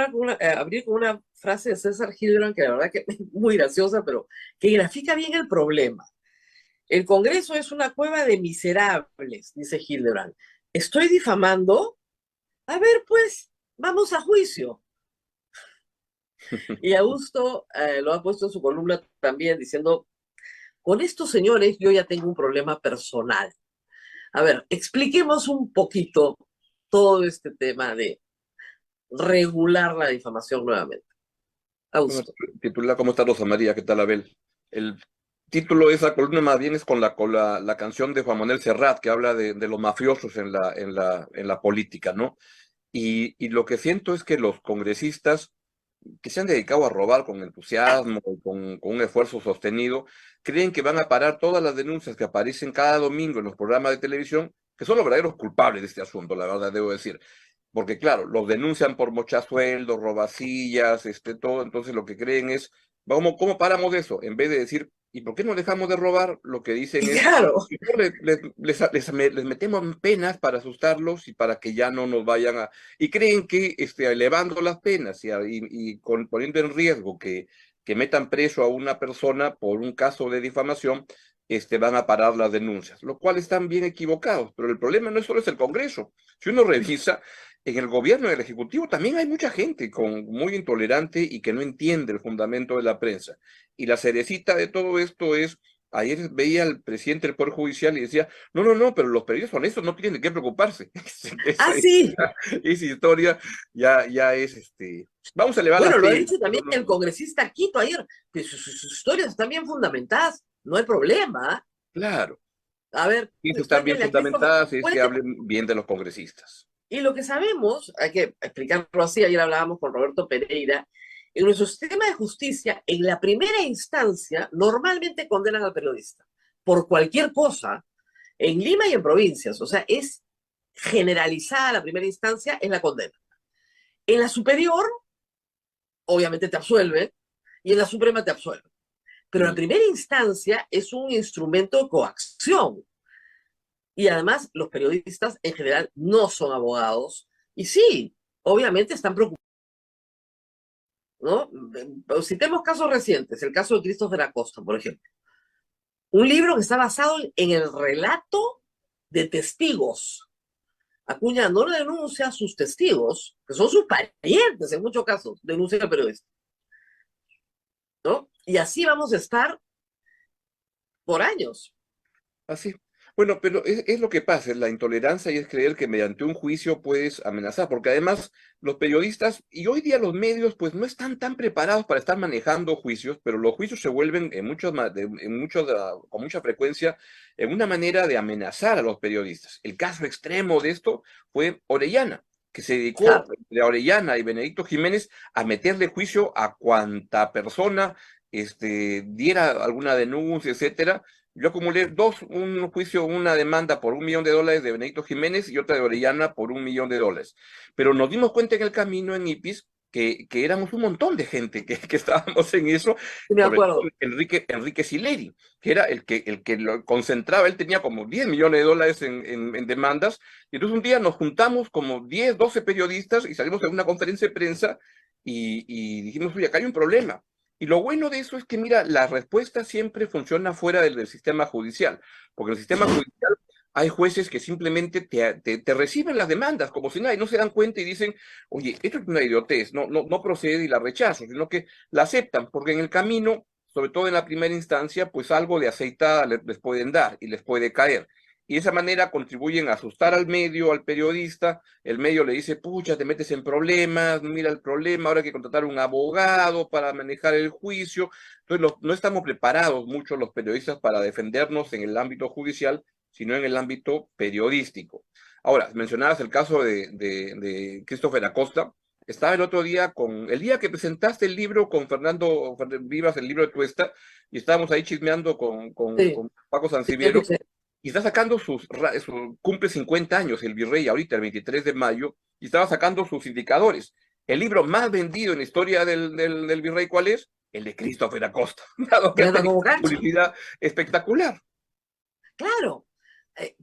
abrir con una frase de César Hildebrand, que la verdad que es muy graciosa, pero que grafica bien el problema. El Congreso es una cueva de miserables, dice Hildebrand. ¿Estoy difamando? A ver, pues, vamos a juicio. Y Augusto lo ha puesto en su columna también diciendo, con estos señores yo ya tengo un problema personal. A ver, expliquemos un poquito todo este tema de regular la difamación nuevamente. Bueno, Augusto. titular, ¿cómo está Rosa María? ¿Qué tal, Abel? El título de esa columna más bien es con la canción de Juan Manuel Serrat, que habla de los mafiosos en la política, ¿no? Y lo que siento es que los congresistas que se han dedicado a robar con entusiasmo, con un esfuerzo sostenido, creen que van a parar todas las denuncias que aparecen cada domingo en los programas de televisión, que son los verdaderos culpables de este asunto, la verdad, debo decir. Porque claro, los denuncian por mochasueldos, robacillas, todo, entonces lo que creen es, ¿cómo paramos eso? En vez de decir, ¿y por qué no dejamos de robar? Lo que dicen es, Claro. les metemos penas para asustarlos y para que ya no nos vayan a... Y creen que elevando las penas poniendo en riesgo que metan preso a una persona por un caso de difamación, van a parar las denuncias, lo cual están bien equivocados. Pero el problema no solo es el Congreso. Si uno revisa, en el gobierno y el Ejecutivo también hay mucha gente muy intolerante y que no entiende el fundamento de la prensa. Y la cerecita de todo esto es, ayer veía al presidente del Poder Judicial y decía, no, pero los periodistas honestos no tienen de qué preocuparse. Sí. Esa historia ya es, vamos a elevar Bueno, las lo ha penas. dicho también el congresista Quito ayer, que sus historias están bien fundamentadas, no hay problema. Claro, A ver, y si están bien cuéntele a Christopher, fundamentadas es que hablen bien de los congresistas. y lo que sabemos, hay que explicarlo así, ayer hablábamos con Roberto Pereira, en nuestro sistema de justicia, en la primera instancia, normalmente condenan al periodista por cualquier cosa, en Lima y en provincias, o sea, es generalizada la primera instancia, es la condena. En la superior, obviamente te absuelve, y en la suprema te absuelve. Pero la primera instancia es un instrumento de coacción. Y además, los periodistas en general no son abogados. Y sí, obviamente están preocupados ¿no? Citemos casos recientes, el caso de Christopher Acosta, por ejemplo. Un libro que está basado en el relato de testigos. Acuña no le denuncia a sus testigos, que son sus parientes en muchos casos, denuncia al periodista, ¿no? Y así vamos a estar por años. Así. Bueno, pero es lo que pasa, es la intolerancia y es creer que mediante un juicio puedes amenazar, porque además los periodistas y hoy día los medios pues no están tan preparados para estar manejando juicios, pero los juicios se vuelven con mucha frecuencia en una manera de amenazar a los periodistas. El caso extremo de esto fue Orellana, que se dedicó, Claro. de Orellana y Benedicto Jiménez, a meterle juicio a cuanta persona diera alguna denuncia, etcétera. Yo acumulé un juicio, una demanda por $1 millón de Benedicto Jiménez y otra de Orellana por $1 millón. Pero nos dimos cuenta en el camino en IPIS que éramos un montón de gente que estábamos en eso, Me sobre todo acuerdo. Enrique Sileri, que era el que lo concentraba, él tenía como $10 millones en demandas, y entonces un día nos juntamos como 10, 12 periodistas y salimos a una conferencia de prensa y dijimos, oye, acá hay un problema. Y lo bueno de eso es que, mira, la respuesta siempre funciona fuera del sistema judicial, porque en el sistema judicial hay jueces que simplemente te reciben las demandas como si nada y no se dan cuenta y dicen, oye, esto es una idiotez, no procede y la rechazo, sino que la aceptan, porque en el camino, sobre todo en la primera instancia, pues algo de aceitada les pueden dar y les puede caer. Y de esa manera contribuyen a asustar al medio, al periodista. El medio le dice, pucha, te metes en problemas, mira el problema, ahora hay que contratar un abogado para manejar el juicio. Entonces, no estamos preparados mucho los periodistas para defendernos en el ámbito judicial, sino en el ámbito periodístico. Ahora, mencionabas el caso de Christopher Acosta. Estaba el otro día el día que presentaste el libro con Fernando Vivas, el libro de Tuesta, y estábamos ahí chismeando Sí, con Paco sí, Sanciviero, y está sacando cumple 50 años el virrey ahorita, el 23 de mayo, y estaba sacando sus indicadores. El libro más vendido en la historia del virrey, ¿cuál es? El de Christopher Acosta, dado que ha anda tenido como una gancho. publicidad espectacular. Claro.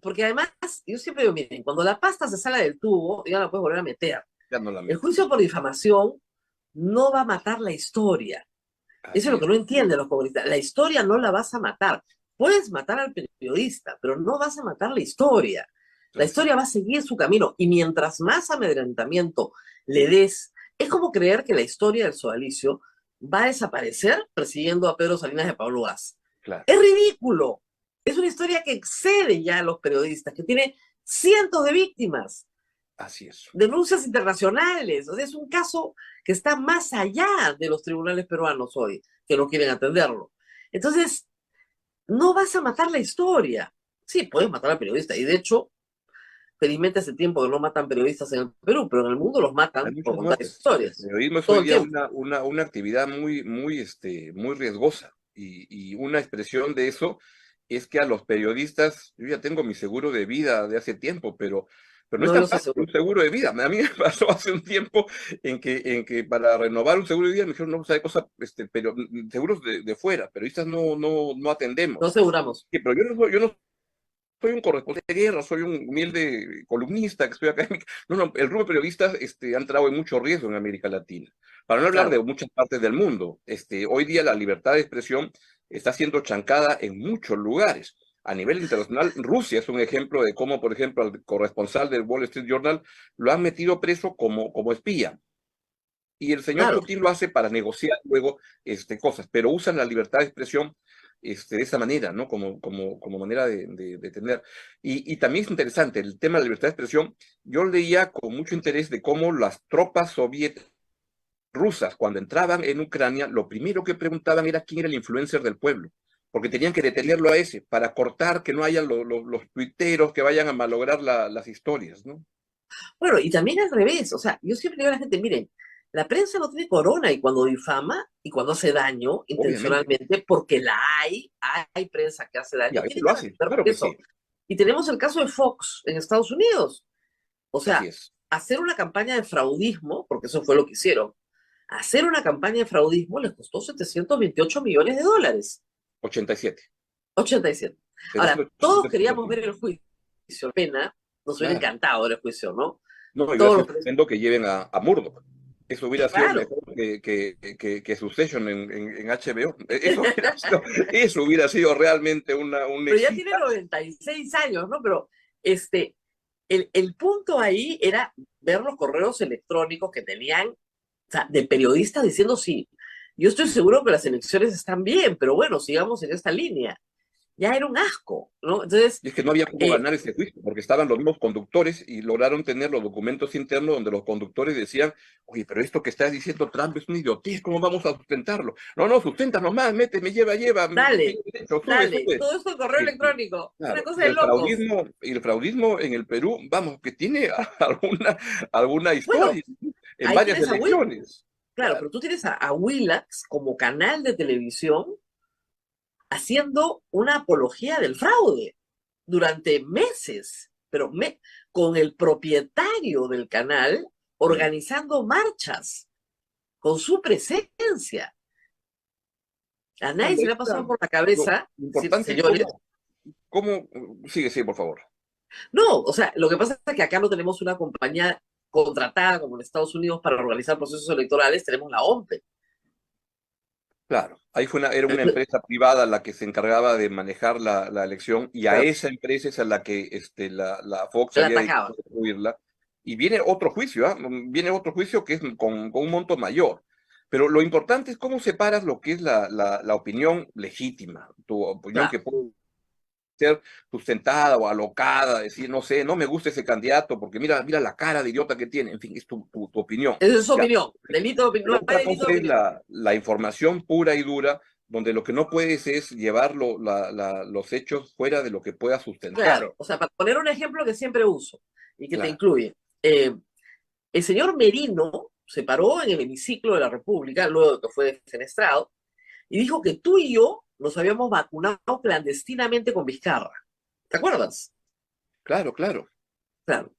Porque además, yo siempre digo, miren, cuando la pasta se sale del tubo, ya la puedes volver a meter. Ya no la El metes. juicio por difamación no va a matar la historia. Eso es Así lo que es. no entienden los comunistas. La historia no la vas a matar. Puedes matar al periodista, pero no vas a matar la historia. La Así es. historia va a seguir su camino. Y mientras más amedrentamiento le des, es como creer que la historia del sodalicio va a desaparecer persiguiendo a Pedro Salinas y a Pablo Vaz. Claro. Es ridículo. Es una historia que excede ya a los periodistas, que tiene cientos de víctimas, Así es. denuncias internacionales. O sea, es un caso que está más allá de los tribunales peruanos hoy, que no quieren atenderlo. Entonces, no vas a matar la historia. Sí, puedes matar al periodista. Y de hecho, felizmente hace tiempo que no matan periodistas en el Perú, pero en el mundo los Hay matan por muchas contar muertes. El historias. periodismo es Todo hoy el día tiempo. una actividad muy riesgosa. Y una expresión de eso es que a los periodistas, yo ya tengo mi seguro de vida de hace tiempo, pero no es No, yo tan sé fácil seguro. un seguro de vida. A mí me pasó hace un tiempo en que para renovar un seguro de vida me dijeron, no, hay cosas, pero seguros de fuera, periodistas no No atendemos. aseguramos. Sí, pero yo no soy un corresponsal de guerra, soy un humilde columnista que estoy acá. No, el rubro de periodistas ha entrado en mucho riesgo en América Latina. Para no hablar Claro. de muchas partes del mundo, hoy día la libertad de expresión está siendo chancada en muchos lugares. A nivel internacional, Rusia es un ejemplo de cómo, por ejemplo, al corresponsal del Wall Street Journal lo han metido preso como espía. Y el señor Claro. Putin lo hace para negociar luego cosas, pero usan la libertad de expresión de esa manera, ¿no? Como manera de tener. Y también es interesante el tema de la libertad de expresión. Yo leía con mucho interés de cómo las tropas soviéticas rusas, cuando entraban en Ucrania, lo primero que preguntaban era quién era el influencer del pueblo, porque tenían que detenerlo a ese, para cortar que no hayan los tuiteros que vayan a malograr las historias, ¿no? Bueno, y también al revés. O sea, yo siempre digo a la gente, miren, la prensa no tiene corona y cuando difama y cuando hace daño Obviamente. intencionalmente, porque la hay prensa que hace Y a daño, veces tiene lo que hacen, responder claro por que eso. sí. Y tenemos el caso de Fox en Estados Unidos. O Así sea, es. hacer una campaña de fraudismo, porque eso fue lo que hicieron, hacer una campaña de fraudismo les costó $728 millones. 87. 87. Ahora, todos queríamos 785. ver el juicio, pena, nos hubiera Claro. encantado ver el juicio, ¿no? No, iba a Todos ser los periodistas. tremendo que lleven a Murdoch. Eso hubiera sido Claro, mejor que Succession en HBO. Eso hubiera sido realmente un pero ya tiene exitazo. 96 años, ¿no? Pero este, el punto ahí era ver los correos electrónicos que tenían, o sea, de periodistas diciendo sí, yo estoy seguro que las elecciones están bien, pero bueno, sigamos en esta línea. Ya era un asco, ¿no? Entonces, Y es que no había cómo ganar ese juicio, porque estaban los mismos conductores y lograron tener los documentos internos donde los conductores decían, oye, pero esto que estás diciendo Trump es una idiotez, ¿cómo vamos a sustentarlo? No, no, susténtanos más, méteme, lleva, dale, sube, dale, sube. todo esto de correo Y, electrónico, una claro, cosa de locos. y el fraudismo en el Perú, vamos, que tiene alguna Bueno, historia en ahí varias tienes a Will, elecciones. claro, Claro. pero tú tienes a Willax como canal de televisión haciendo una apología del fraude durante meses, pero con el propietario del canal Mm. organizando marchas, con su presencia. A Claro, nadie se ahí le ha está. pasado por la Lo cabeza, importante es señores. cómo, sigue, por favor. No, o sea, lo que pasa es que acá no tenemos una compañía contratada como en Estados Unidos para organizar procesos electorales, tenemos la OMPE. Claro, ahí era una empresa privada la que se encargaba de manejar la elección y a Claro, esa empresa es a la que la Fox la había dicho atacaba. destruirla. Y viene otro juicio, ¿ah? Viene otro juicio que es con un monto mayor. Pero lo importante es cómo separas lo que es la opinión legítima, tu opinión Claro, que puede ser sustentada o alocada, decir, no sé, no me gusta ese candidato porque mira la cara de idiota que tiene, en fin, es tu opinión. esa es su Ya. opinión. Delito de opinión, Pero no hay otra delito cosa de es opinión. la información pura y dura, donde lo que no puedes es llevar los hechos fuera de lo que pueda sustentar. Claro, o sea, para poner un ejemplo que siempre uso y que te Claro, incluye, el señor Merino se paró en el hemiciclo de la República, luego de que fue defenestrado, y dijo que tú y yo nos habíamos vacunado clandestinamente con Vizcarra. ¿Te acuerdas? claro, claro. Claro.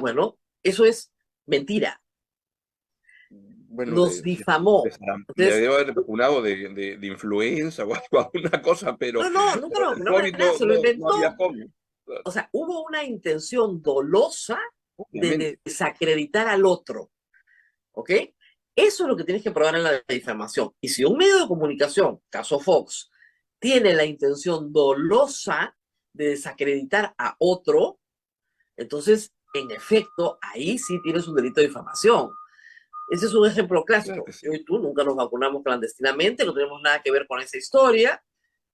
Bueno, eso es mentira. Bueno, Nos difamó. me Entonces, debo haber vacunado de influenza o algo, alguna cosa, no, no, nunca pero lo del vacunamos de COVID nada, se lo no había inventó. cómo. O sea, hubo una intención dolosa Obviamente. de desacreditar al otro. ¿Ok? Eso es lo que tienes que probar en la difamación. Y si un medio de comunicación, caso Fox, tiene la intención dolosa de desacreditar a otro, entonces, en efecto, ahí sí tienes un delito de difamación. Ese es un ejemplo Claro clásico. que sí. Yo y tú nunca nos vacunamos clandestinamente, no tenemos nada que ver con esa historia.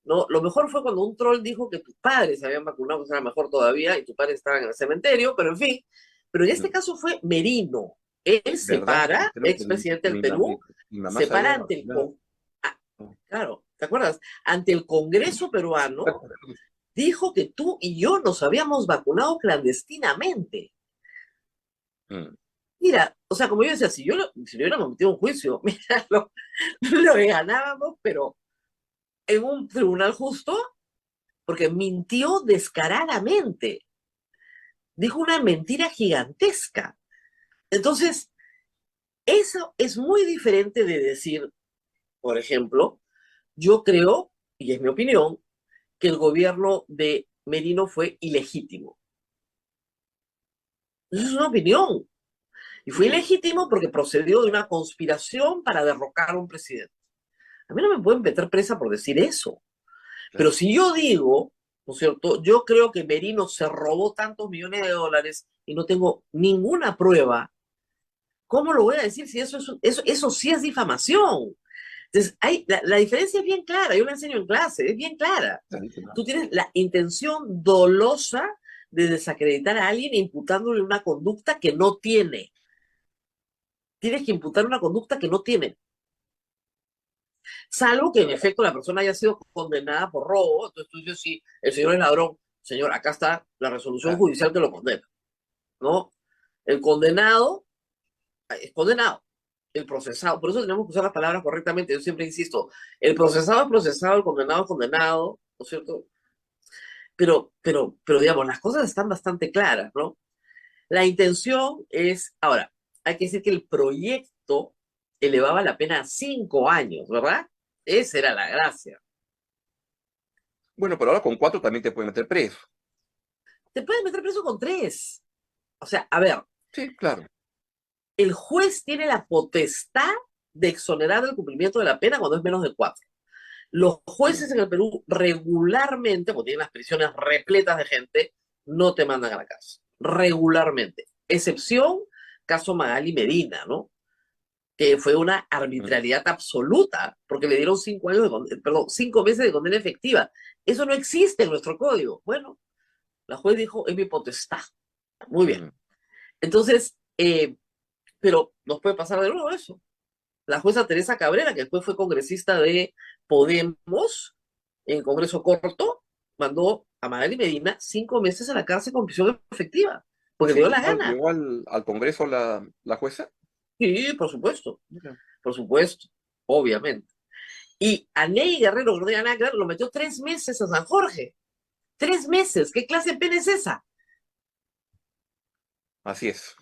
¿No? Lo mejor fue cuando un troll dijo que tus padres se habían vacunado, que eso era mejor todavía, y tus padres estaban en el cementerio, pero en fin. Pero en este Mm. caso fue Merino. Él se ¿Verdad? para, Creo que expresidente del Perú, mi mamá se se había para ante vacunado. ah, claro, ¿te acuerdas? Ante el Congreso peruano, dijo que tú y yo nos habíamos vacunado clandestinamente. Mm. Mira, o sea, como yo decía, si yo hubiéramos metido un juicio, mira, lo ganábamos, pero en un tribunal justo, porque mintió descaradamente, dijo una mentira gigantesca. Entonces, eso es muy diferente de decir, por ejemplo, yo creo, y es mi opinión, que el gobierno de Merino fue ilegítimo. Eso es una opinión. Y fue Sí, ilegítimo porque procedió de una conspiración para derrocar a un presidente. A mí no me pueden meter presa por decir eso. Pero claro. si yo digo, ¿no es cierto? Yo creo que Merino se robó tantos millones de dólares y no tengo ninguna prueba. ¿Cómo lo voy a decir si eso sí es difamación? Entonces, la diferencia es bien clara, yo la enseño en clase, es bien clara. Clarísimo. Tú tienes la intención dolosa de desacreditar a alguien imputándole una conducta que no tiene. Tienes que imputar una conducta que no tiene. Salvo que en efecto la persona haya sido condenada por robo, entonces tú dices, sí, el señor es ladrón, señor, acá está la resolución Claro. judicial que lo condena, ¿no? El condenado es condenado, el procesado, por eso tenemos que usar las palabras correctamente, yo siempre insisto, el procesado es procesado, el condenado es condenado, ¿no es cierto? Pero digamos, las cosas están bastante claras, ¿no? La intención es, ahora, hay que decir que el proyecto elevaba la pena a 5 años, ¿verdad? Esa era la gracia. Bueno, pero ahora con 4 también te pueden meter preso. Te pueden meter preso con 3. O sea, a ver, Sí, claro. el juez tiene la potestad de exonerar del cumplimiento de la pena cuando es menos de 4. Los jueces en el Perú regularmente, porque tienen las prisiones repletas de gente, no te mandan a la cárcel. Regularmente. Excepción, caso Magali Medina, ¿no? Que fue una arbitrariedad absoluta, porque le dieron 5 meses de condena efectiva. Eso no existe en nuestro código. Bueno, la juez dijo, es mi potestad. Muy bien. Entonces, pero nos puede pasar de nuevo eso. La jueza Teresa Cabrera, que después fue congresista de Podemos, en Congreso Corto, mandó a Magali Medina 5 meses a la cárcel con prisión efectiva, porque le dio Sí, la gana. llegó al Congreso la jueza. Sí, por supuesto, obviamente. Y a Ney Guerrero, que no tenía nada que ver, lo metió 3 meses a San Jorge. 3 meses, ¿qué clase de pena es esa? Así es.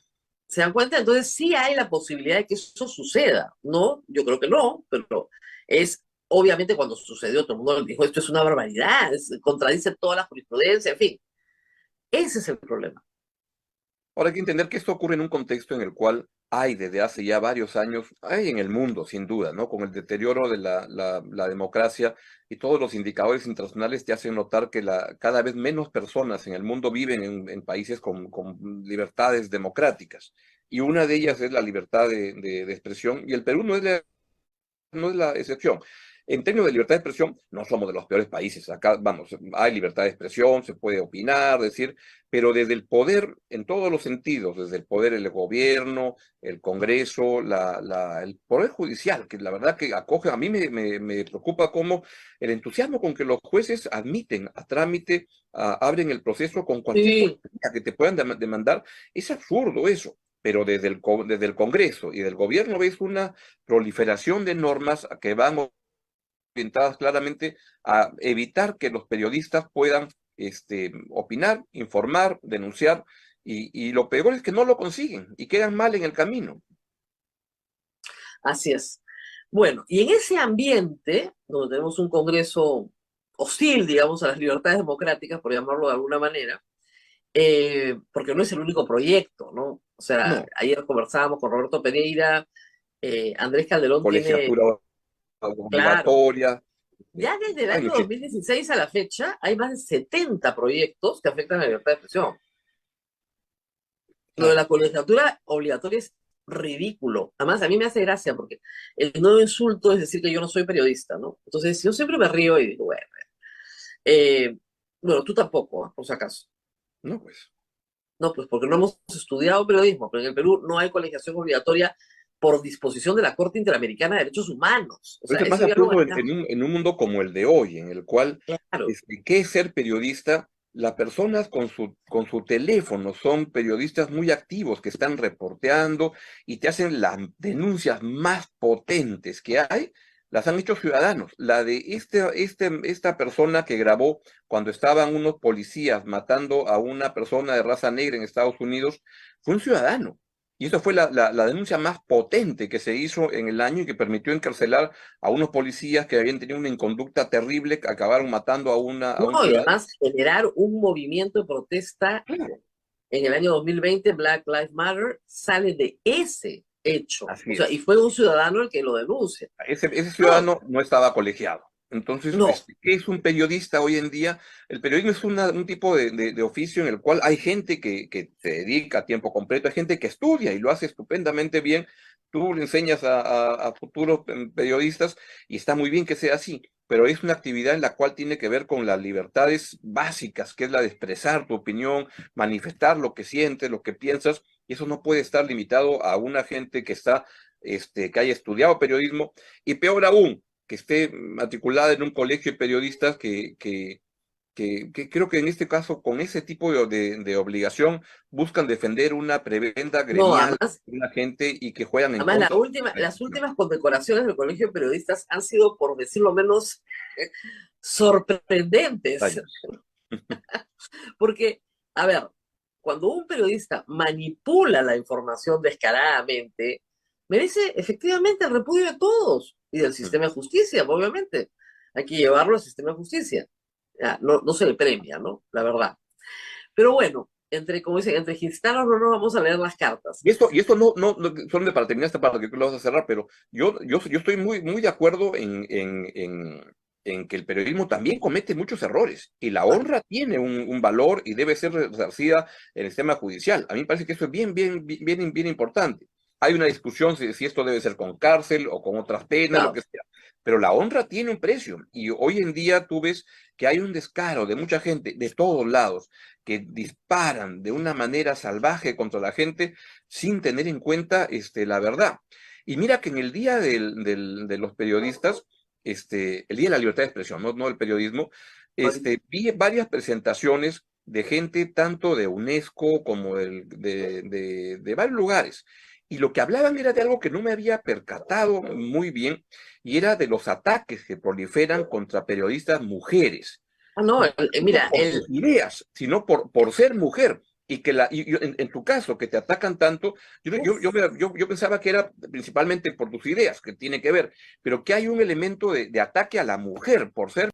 ¿Se dan cuenta? Entonces sí hay la posibilidad de que eso suceda, ¿no? Yo creo que no, pero es obviamente cuando sucedió, todo el mundo dijo, esto es una barbaridad, contradice toda la jurisprudencia, en fin. Ese es el problema. Ahora hay que entender que esto ocurre en un contexto en el cual hay desde hace ya varios años, hay en el mundo, sin duda, ¿no? Con el deterioro de la democracia y todos los indicadores internacionales te hacen notar que cada vez menos personas en el mundo viven en países con libertades democráticas. Y una de ellas es la libertad de expresión, y el Perú no es la excepción. En términos de libertad de expresión, no somos de los peores países. Acá, vamos, hay libertad de expresión, se puede opinar, decir, pero desde el poder, en todos los sentidos, desde el poder del gobierno, el Congreso, el Poder Judicial, que la verdad que acoge, a mí me preocupa cómo el entusiasmo con que los jueces admiten a trámite, abren el proceso con cualquier Sí, cosa que te puedan demandar, es absurdo eso. Pero desde el Congreso y del gobierno ves una proliferación de normas que van orientadas claramente a evitar que los periodistas puedan opinar, informar, denunciar, y lo peor es que no lo consiguen y quedan mal en el camino. así es. Bueno, y en ese ambiente, donde tenemos un Congreso hostil, digamos, a las libertades democráticas, por llamarlo de alguna manera, porque no es el único proyecto, ¿no? O sea, No, ayer conversábamos con Roberto Pereira, Andrés Calderón tiene, colegiatura claro, obligatoria, ya desde el hay año muchísimo. 2016 a la fecha hay más de 70 proyectos que afectan a la libertad de expresión. Lo de Claro. la colegiatura obligatoria es ridículo. Además, a mí me hace gracia porque el nuevo insulto es decir que yo no soy periodista, ¿no? Entonces, yo siempre me río y digo, eh, bueno, tú tampoco, ¿ah? Por si acaso. No, pues. No, pues porque no hemos estudiado periodismo, pero en el Perú no hay colegiación obligatoria por disposición de la Corte Interamericana de Derechos Humanos. O Pero sea, eso es más eso ya lo absurdo ganamos. en un mundo como el de hoy, en el cual, Claro. ¿qué es ser periodista? Las personas con su teléfono son periodistas muy activos que están reporteando y te hacen las denuncias más potentes que hay, las han hecho ciudadanos. La de esta persona que grabó cuando estaban unos policías matando a una persona de raza negra en Estados Unidos, fue un ciudadano. Y esa fue la denuncia más potente que se hizo en el año y que permitió encarcelar a unos policías que habían tenido una inconducta terrible, que acabaron matando a No, un y ciudadano. además generar un movimiento de protesta Claro, en el año 2020, Black Lives Matter, sale de ese hecho. O así sea, y es. fue un ciudadano el que lo denuncia. Ese No, ciudadano no estaba colegiado. Entonces, no, ¿qué es un periodista hoy en día? El periodismo es un tipo de oficio en el cual hay gente que se dedica a tiempo completo, hay gente que estudia y lo hace estupendamente bien. Tú le enseñas a futuros periodistas y está muy bien que sea así, pero es una actividad en la cual tiene que ver con las libertades básicas, que es la de expresar tu opinión, manifestar lo que sientes, lo que piensas, y eso no puede estar limitado a una gente que haya estudiado periodismo, y peor aún, que esté matriculada en un colegio de periodistas que creo que en este caso, con ese tipo de obligación, buscan defender una prebenda no, gremial de una gente y que juegan en además contra de la las institución. últimas condecoraciones del Colegio de Periodistas han sido, por decirlo menos, sorprendentes. Años. Porque, a ver, cuando un periodista manipula la información descaradamente, merece efectivamente el repudio de todos y del sistema de justicia, obviamente. Hay que llevarlo al sistema de justicia. Ya, no, no se le premia, ¿no? La verdad. Pero bueno, como dicen, entre gitanos no nos vamos a leer las cartas. Y esto solamente para terminar esta parte, que lo vas a cerrar, pero yo estoy muy de acuerdo en que el periodismo también comete muchos errores, y la honra tiene un valor y debe ser resarcida en el sistema judicial. A mí me parece que eso es bien importante. Hay una discusión si esto debe ser con cárcel o con otras penas, lo Claro. que sea, pero la honra tiene un precio, y hoy en día tú ves que hay un descaro de mucha gente de todos lados que disparan de una manera salvaje contra la gente sin tener en cuenta la verdad. Y mira que en el día de los periodistas, el día de la libertad de expresión, no el periodismo, vi varias presentaciones de gente tanto de UNESCO como de varios lugares. Y lo que hablaban era de algo que no me había percatado muy bien, y era de los ataques que proliferan contra periodistas mujeres. Ah, no, No mira, por sus ideas, sino por ser mujer. Y que en tu caso, que te atacan tanto, yo pensaba que era principalmente por tus ideas, que tiene que ver, pero que hay un elemento de ataque a la mujer por ser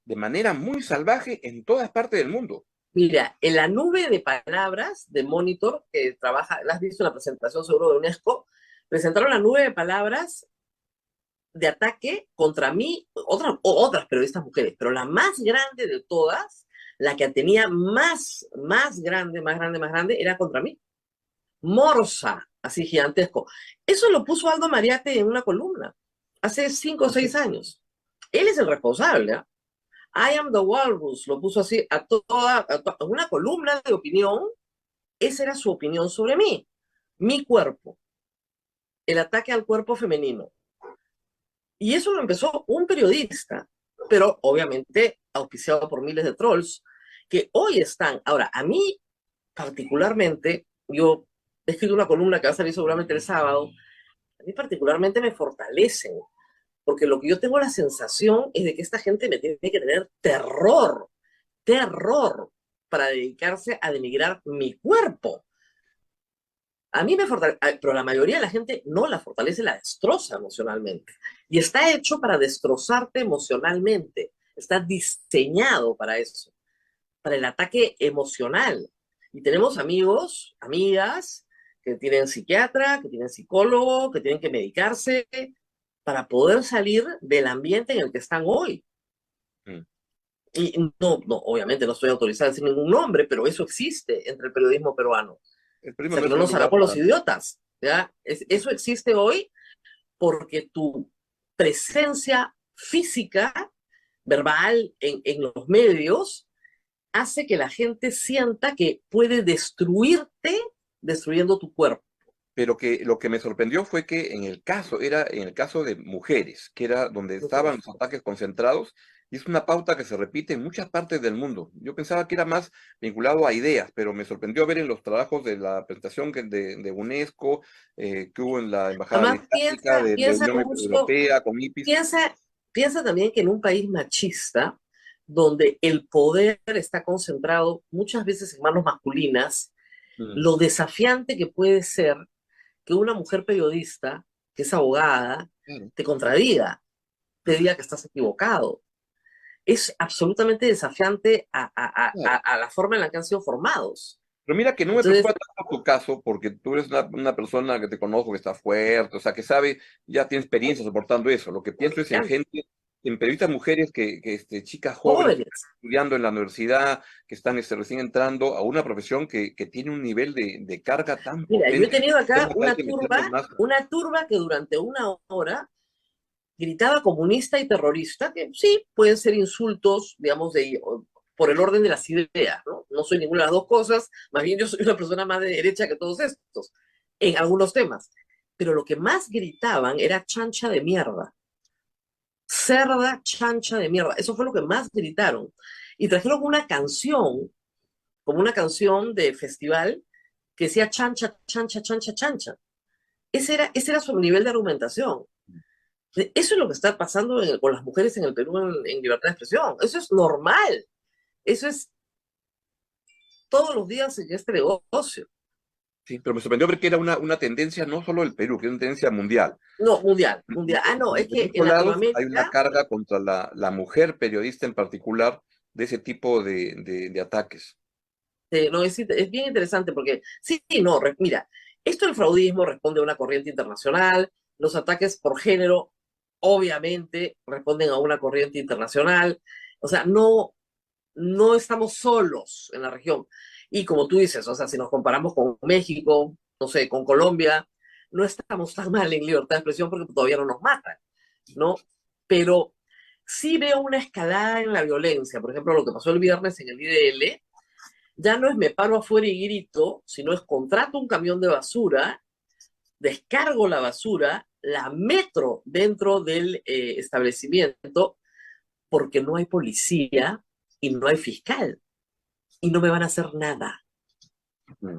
de manera muy salvaje en todas partes del mundo. mira, en la nube de palabras de Monitor, que trabaja, la has visto en la presentación seguro de UNESCO, presentaron la nube de palabras de ataque contra mí, otras periodistas mujeres, pero la más grande de todas, la que tenía más grande, era contra mí. Morsa, así gigantesco. Eso lo puso Aldo Mariate en una columna hace 5 o 6 años. Él es el responsable, ¿eh? I am the walrus, lo puso así en una columna de opinión. Esa era su opinión sobre mí, mi cuerpo, el ataque al cuerpo femenino. Y eso lo empezó un periodista, pero obviamente auspiciado por miles de trolls, que hoy están. Ahora, a mí particularmente, yo he escrito una columna que va a salir seguramente el sábado, a mí particularmente me fortalecen, porque lo que yo tengo la sensación es de que esta gente me tiene que tener terror para dedicarse a denigrar mi cuerpo. A mí me fortalece, pero la mayoría de la gente no la fortalece, la destroza emocionalmente. Y está hecho para destrozarte emocionalmente. Está diseñado para eso, para el ataque emocional. Y tenemos amigos, amigas, que tienen psiquiatra, que tienen psicólogo, que tienen que medicarse para poder salir del ambiente en el que están hoy. Mm. Y no, obviamente no estoy autorizada a decir ningún nombre, pero eso existe entre el periodismo peruano. El O sea, que no nos hagamos los idiotas, ¿ya? Eso existe hoy porque tu presencia física, verbal, en los medios, hace que la gente sienta que puede destruirte destruyendo tu cuerpo. Pero que lo que me sorprendió fue que era en el caso de mujeres, que era donde estaban los ataques concentrados, y es una pauta que se repite en muchas partes del mundo. Yo pensaba que era más vinculado a ideas, pero me sorprendió ver en los trabajos de la presentación de UNESCO, que hubo en la Embajada Británica, de la Unión Europea, con IPIS. Piensa también que en un país machista, donde el poder está concentrado muchas veces en manos masculinas, lo desafiante que puede ser que una mujer periodista, que es abogada, te contradiga, te diga que estás equivocado. Es absolutamente desafiante a la forma en la que han sido formados. Pero mira que no me preocupa tanto tu caso, porque tú eres una persona que te conozco, que está fuerte, o sea, que sabe, ya tiene experiencia soportando eso. Lo que pienso es en gente, en periodistas mujeres, chicas jóvenes estudiando en la universidad, que están recién entrando a una profesión que tiene un nivel de carga tan potente. Mira, yo he tenido acá una turba que durante una hora gritaba comunista y terrorista, que sí, pueden ser insultos, digamos, por el orden de las ideas, ¿no? No soy ninguna de las dos cosas, más bien yo soy una persona más de derecha que todos estos, en algunos temas. Pero lo que más gritaban era chancha de mierda. Cerda, chancha de mierda. Eso fue lo que más gritaron. Y trajeron una canción, como una canción de festival, que decía chancha, chancha, chancha, chancha. Ese era su nivel de argumentación. Eso es lo que está pasando con las mujeres en el Perú en libertad de expresión. Eso es normal. Eso es todos los días en este negocio. Sí, pero me sorprendió ver que era una tendencia no solo del Perú, que era una tendencia mundial. No, mundial. Ah, no, es que en Latinoamérica hay una carga contra la mujer periodista en particular de ese tipo de ataques. No, es bien interesante porque, sí, no, mira, esto del fraudismo responde a una corriente internacional, los ataques por género obviamente responden a una corriente internacional, o sea, no estamos solos en la región. Y como tú dices, o sea, si nos comparamos con México, no sé, con Colombia, no estamos tan mal en libertad de expresión porque todavía no nos matan, ¿no? Pero sí veo una escalada en la violencia. Por ejemplo, lo que pasó el viernes en el IDL, ya no es me paro afuera y grito, sino es contrato un camión de basura, descargo la basura, la metro dentro del establecimiento, porque no hay policía y no hay fiscal y no me van a hacer nada,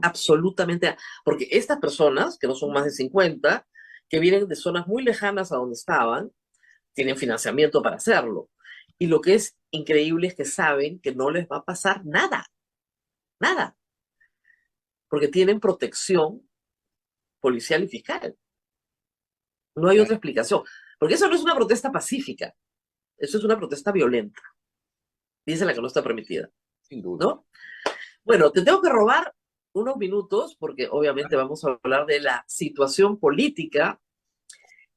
absolutamente, porque estas personas, que no son más de 50, que vienen de zonas muy lejanas a donde estaban, tienen financiamiento para hacerlo. Y lo que es increíble es que saben que no les va a pasar nada, nada, porque tienen protección policial y fiscal. No hay otra explicación, porque eso no es una protesta pacífica, eso es una protesta violenta, dice la que no está permitida, Sin duda. ¿no? Bueno, te tengo que robar unos minutos porque obviamente vamos a hablar de la situación política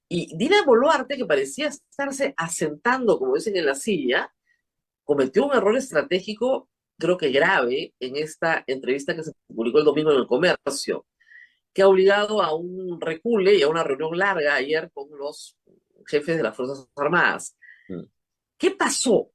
y Dina Boluarte, que parecía estarse asentando, como dicen en la silla, cometió un error estratégico, creo que grave, en esta entrevista que se publicó el domingo en El Comercio, que ha obligado a un recule y a una reunión larga ayer con los jefes de las Fuerzas Armadas. Mm. ¿Qué pasó?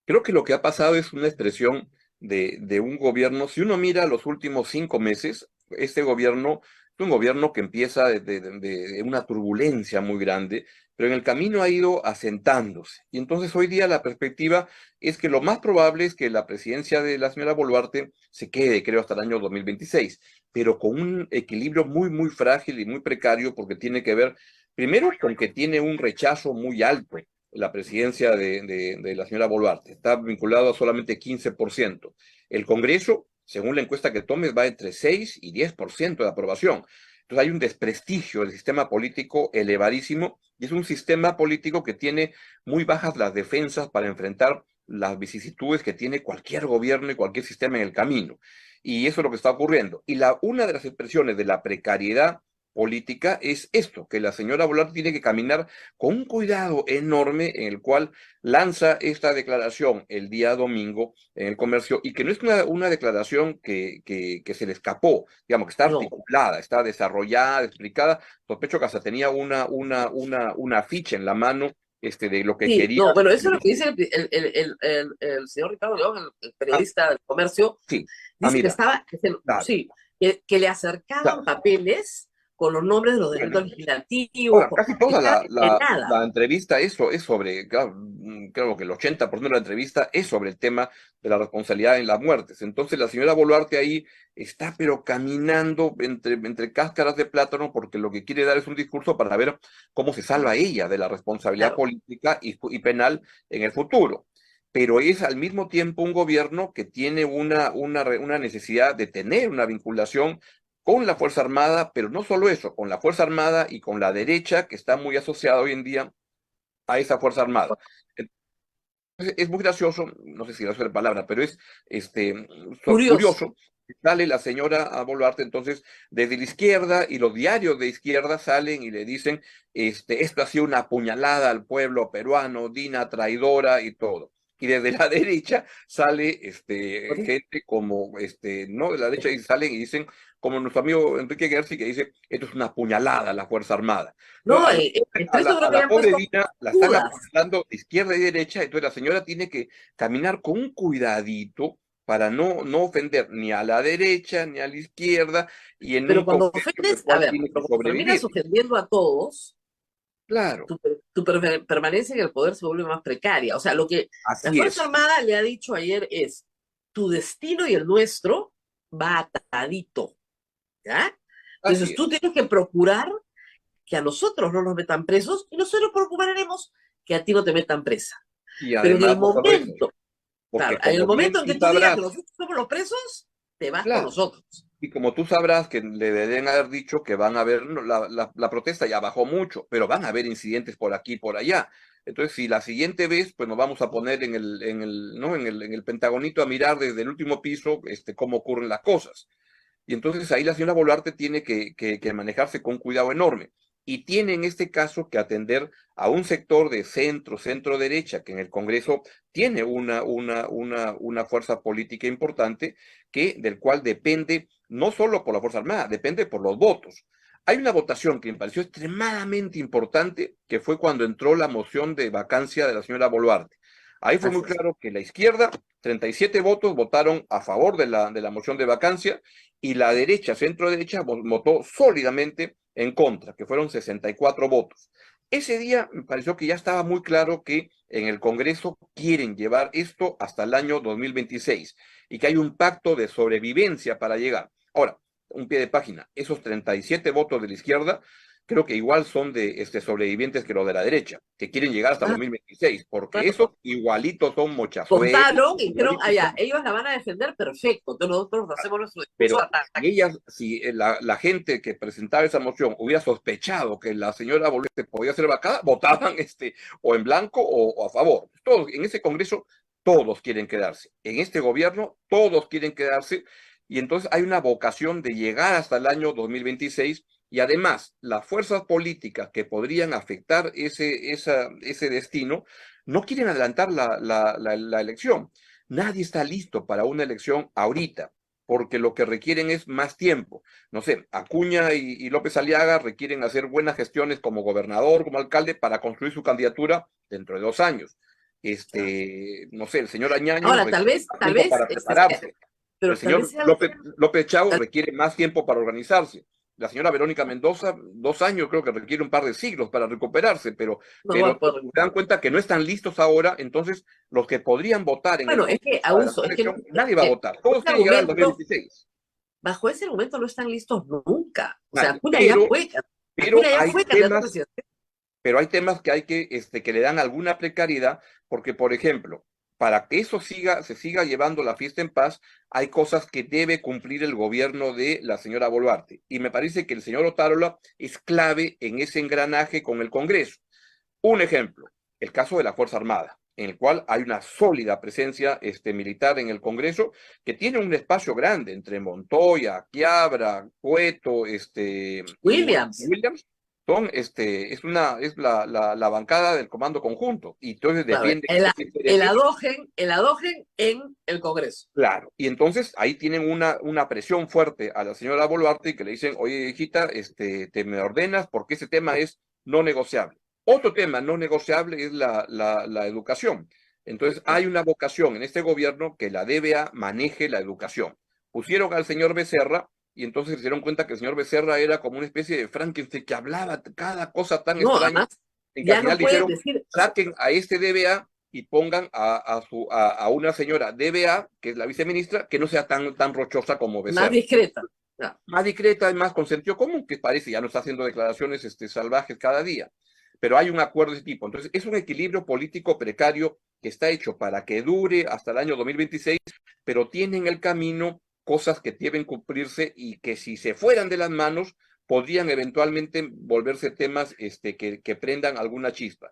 Creo que lo que ha pasado es una expresión de un gobierno. Si uno mira los últimos 5 meses, este gobierno es un gobierno que empieza de una turbulencia muy grande, pero en el camino ha ido asentándose. Y entonces hoy día la perspectiva es que lo más probable es que la presidencia de la señora Boluarte se quede, creo, hasta el año 2026, pero con un equilibrio muy, muy frágil y muy precario, porque tiene que ver, primero, con que tiene un rechazo muy alto la presidencia de la señora Boluarte. Está vinculado a solamente 15%. El Congreso, según la encuesta que tomes, va entre 6 y 10% de aprobación. Entonces hay un desprestigio del sistema político elevadísimo y es un sistema político que tiene muy bajas las defensas para enfrentar las vicisitudes que tiene cualquier gobierno y cualquier sistema en el camino. Y eso es lo que está ocurriendo. Y una de las expresiones de la precariedad política es esto, que la señora Boluarte tiene que caminar con un cuidado enorme en el cual lanza esta declaración el día domingo en El Comercio y que no es una declaración que se le escapó, digamos que está No. articulada, está desarrollada, explicada. Sospecho que hasta tenía una ficha en la mano de lo que Sí, quería. no, bueno, eso es lo que dice el señor Ricardo León, el Ah, periodista del Comercio, sí, dice que mira, estaba, claro, sí, que le acercaban claro. papeles con los nombres de los Bueno, decretos legislativos, ahora, casi toda estaba envenenada. la entrevista es sobre, claro, creo que el 80% de la entrevista es sobre el tema de la responsabilidad en las muertes. Entonces la señora Boluarte ahí está pero caminando entre cáscaras de plátano porque lo que quiere dar es un discurso para ver cómo se salva ella de la responsabilidad Claro, política y penal en el futuro. Pero es al mismo tiempo un gobierno que tiene una necesidad de tener una vinculación con la Fuerza Armada, pero no solo eso, con la Fuerza Armada y con la derecha, que está muy asociada hoy en día a esa Fuerza Armada. Entonces, es muy gracioso, no sé si graciosa la palabra, pero es curioso. curioso. Sale la señora Boluarte entonces desde la izquierda y los diarios de izquierda salen y le dicen, esto ha sido una puñalada al pueblo peruano, Dina traidora y todo. Y desde la derecha sale gente como, no, de la derecha y salen y dicen, como nuestro amigo Enrique Gersi, que dice, esto es una puñalada a la Fuerza Armada. No, Entonces, entre esto creo a que le la han pobre puesto Dina la están dudas. apuntando de izquierda y derecha, entonces la señora tiene que caminar con un cuidadito para no ofender ni a la derecha ni a la izquierda y en Pero un cuando contexto en el ofendes, a cual ver, tiene que pero cuando terminas sobrevivir. ofendiendo a todos, Claro, tu permanencia en el poder se vuelve más precaria. O sea, lo que la así Fuerza es, Armada le ha dicho ayer es, tu destino y el nuestro va atadito, ¿ya? así Entonces es. tú tienes que procurar que a nosotros no nos metan presos y nosotros procuraremos que a ti no te metan presa. Y Pero en el además no solo eso, momento, porque claro, en el como bien momento en tú que tú digas que sabrás, nosotros somos los presos, te vas con claro, nosotros. y como tú sabrás que le deben haber dicho que van a haber, no, la protesta ya bajó mucho, pero van a haber incidentes por aquí y por allá. Entonces, si la siguiente vez, pues nos vamos a poner ¿no? En el pentagonito a mirar desde el último piso, cómo ocurren las cosas. Y entonces ahí la señora Boluarte tiene que manejarse con cuidado enorme. Y tiene en este caso que atender a un sector de centro derecha, que en el Congreso tiene una fuerza política importante, del cual depende, no solo por la Fuerza Armada, depende por los votos. Hay una votación que me pareció extremadamente importante, que fue cuando entró la moción de vacancia de la señora Boluarte. Ahí fue muy claro que la izquierda, 37 votos votaron a favor de la moción de vacancia, y la derecha, centro derecha, votó sólidamente en contra, que fueron 64 votos. Ese día me pareció que ya estaba muy claro que en el Congreso quieren llevar esto hasta el año 2026 y que hay un pacto de sobrevivencia para llegar. Ahora, un pie de página, esos 37 votos de la izquierda creo que igual son de sobrevivientes que los de la derecha, que quieren llegar hasta 2026, porque esos igualitos son mochazuelos. Contaron y dijeron, ellos la van a defender, perfecto, entonces nosotros hacemos nuestro discurso de ataque. Si la gente que presentaba esa moción hubiera sospechado que la señora Boluarte podía ser vacada, votaban o en blanco o a favor. Todos, en ese Congreso todos quieren quedarse, en este gobierno todos quieren quedarse, y entonces hay una vocación de llegar hasta el año 2026. Y además, las fuerzas políticas que podrían afectar ese destino no quieren adelantar la elección. Nadie está listo para una elección ahorita, porque lo que requieren es más tiempo. No sé, Acuña y López Aliaga requieren hacer buenas gestiones como gobernador, como alcalde, para construir su candidatura dentro de 2 años. No sé, el señor Añaño ahora, tal vez, para prepararse. Pero el señor López Chao requiere más tiempo para organizarse. La señora Verónica Mendoza, 2 años, creo que requiere un par de siglos para recuperarse, pero se dan cuenta que no están listos ahora. Entonces los que podrían votar en nadie va a votar, todos quieren llegar al 2026. Bajo ese argumento no están listos nunca. O sea, Acuña ya fue candidato presidencial. Pero hay temas que hay que le dan alguna precariedad, porque, por ejemplo, para que eso se siga llevando la fiesta en paz, hay cosas que debe cumplir el gobierno de la señora Boluarte. Y me parece que el señor Otárola es clave en ese engranaje con el Congreso. Un ejemplo, el caso de la Fuerza Armada, en el cual hay una sólida presencia militar en el Congreso, que tiene un espacio grande entre Montoya, Quiabra, Cueto, Williams. Es la bancada del comando conjunto, y entonces defiende el adógen en el Congreso. Claro, y entonces ahí tienen una presión fuerte a la señora Boluarte, y que le dicen, oye, hijita, te me ordenas, porque ese tema es no negociable. Otro tema no negociable es la educación. Entonces hay una vocación en este gobierno que la DBA maneje la educación. Pusieron al señor Becerra, y entonces se dieron cuenta que el señor Becerra era como una especie de Frankenstein que hablaba cada cosa tan extraña. Además, en que al final dijeron, saquen a este DBA y pongan a una señora DBA, que es la viceministra, que no sea tan rochosa como Becerra. Más discreta. Más discreta y más con sentido común, que parece ya no está haciendo declaraciones salvajes cada día. Pero hay un acuerdo de ese tipo. Entonces, es un equilibrio político precario que está hecho para que dure hasta el año 2026, pero tiene en el camino cosas que deben cumplirse y que si se fueran de las manos podrían eventualmente volverse temas que prendan alguna chispa.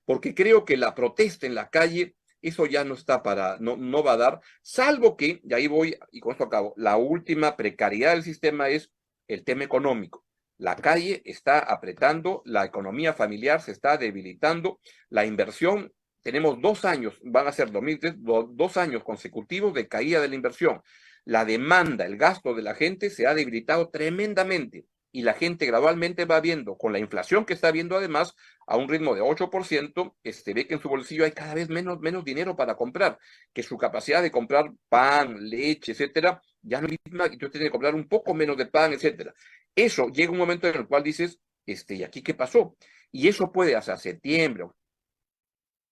Porque creo que la protesta en la calle, eso ya no está no va a dar, salvo que, y ahí voy, y con esto acabo, la última precariedad del sistema es el tema económico. La calle está apretando, la economía familiar se está debilitando, la inversión, tenemos 2 años, van a ser 2003, 2 años consecutivos de caída de la inversión. La demanda, el gasto de la gente se ha debilitado tremendamente, y la gente gradualmente va viendo, con la inflación que está viendo además, a un ritmo de 8%, ve que en su bolsillo hay cada vez menos dinero para comprar, que su capacidad de comprar pan, leche, etcétera, ya no es la misma, y tú tienes que comprar un poco menos de pan, etcétera. Eso llega un momento en el cual dices, ¿y aquí qué pasó? Y eso puede hasta septiembre,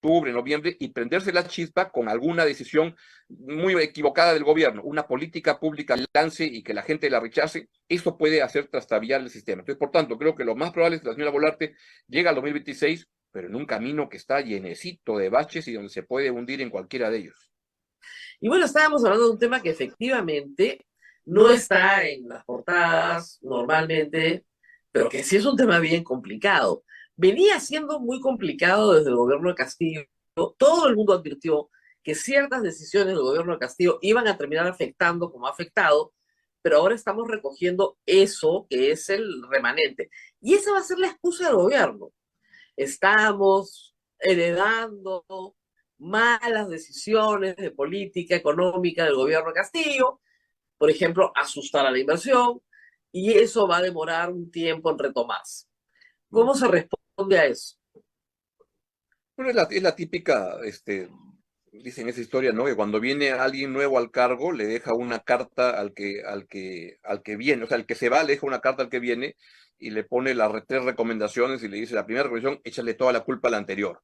octubre, noviembre, y prenderse la chispa con alguna decisión muy equivocada del gobierno, una política pública lance y que la gente la rechace. Eso puede hacer trastabillar el sistema. Entonces, por tanto, creo que lo más probable es que la señora Boluarte llegue al 2026, pero en un camino que está llenecito de baches y donde se puede hundir en cualquiera de ellos. Y bueno, estábamos hablando de un tema que efectivamente no está en las portadas normalmente, pero que sí es un tema bien complicado, Venía siendo muy complicado desde el gobierno de Castillo. Todo el mundo advirtió que ciertas decisiones del gobierno de Castillo iban a terminar afectando como ha afectado, pero ahora estamos recogiendo eso que es el remanente. Y esa va a ser la excusa del gobierno. Estamos heredando malas decisiones de política económica del gobierno de Castillo, por ejemplo, asustar a la inversión, y eso va a demorar un tiempo en retomarse. ¿Cómo se responde a eso? Bueno, es la típica, dicen esa historia, ¿no? Que cuando viene alguien nuevo al cargo, le deja una carta al que viene, o sea, el que se va le deja una carta al que viene y le pone las tres recomendaciones y le dice, la primera recomendación, échale toda la culpa a la anterior.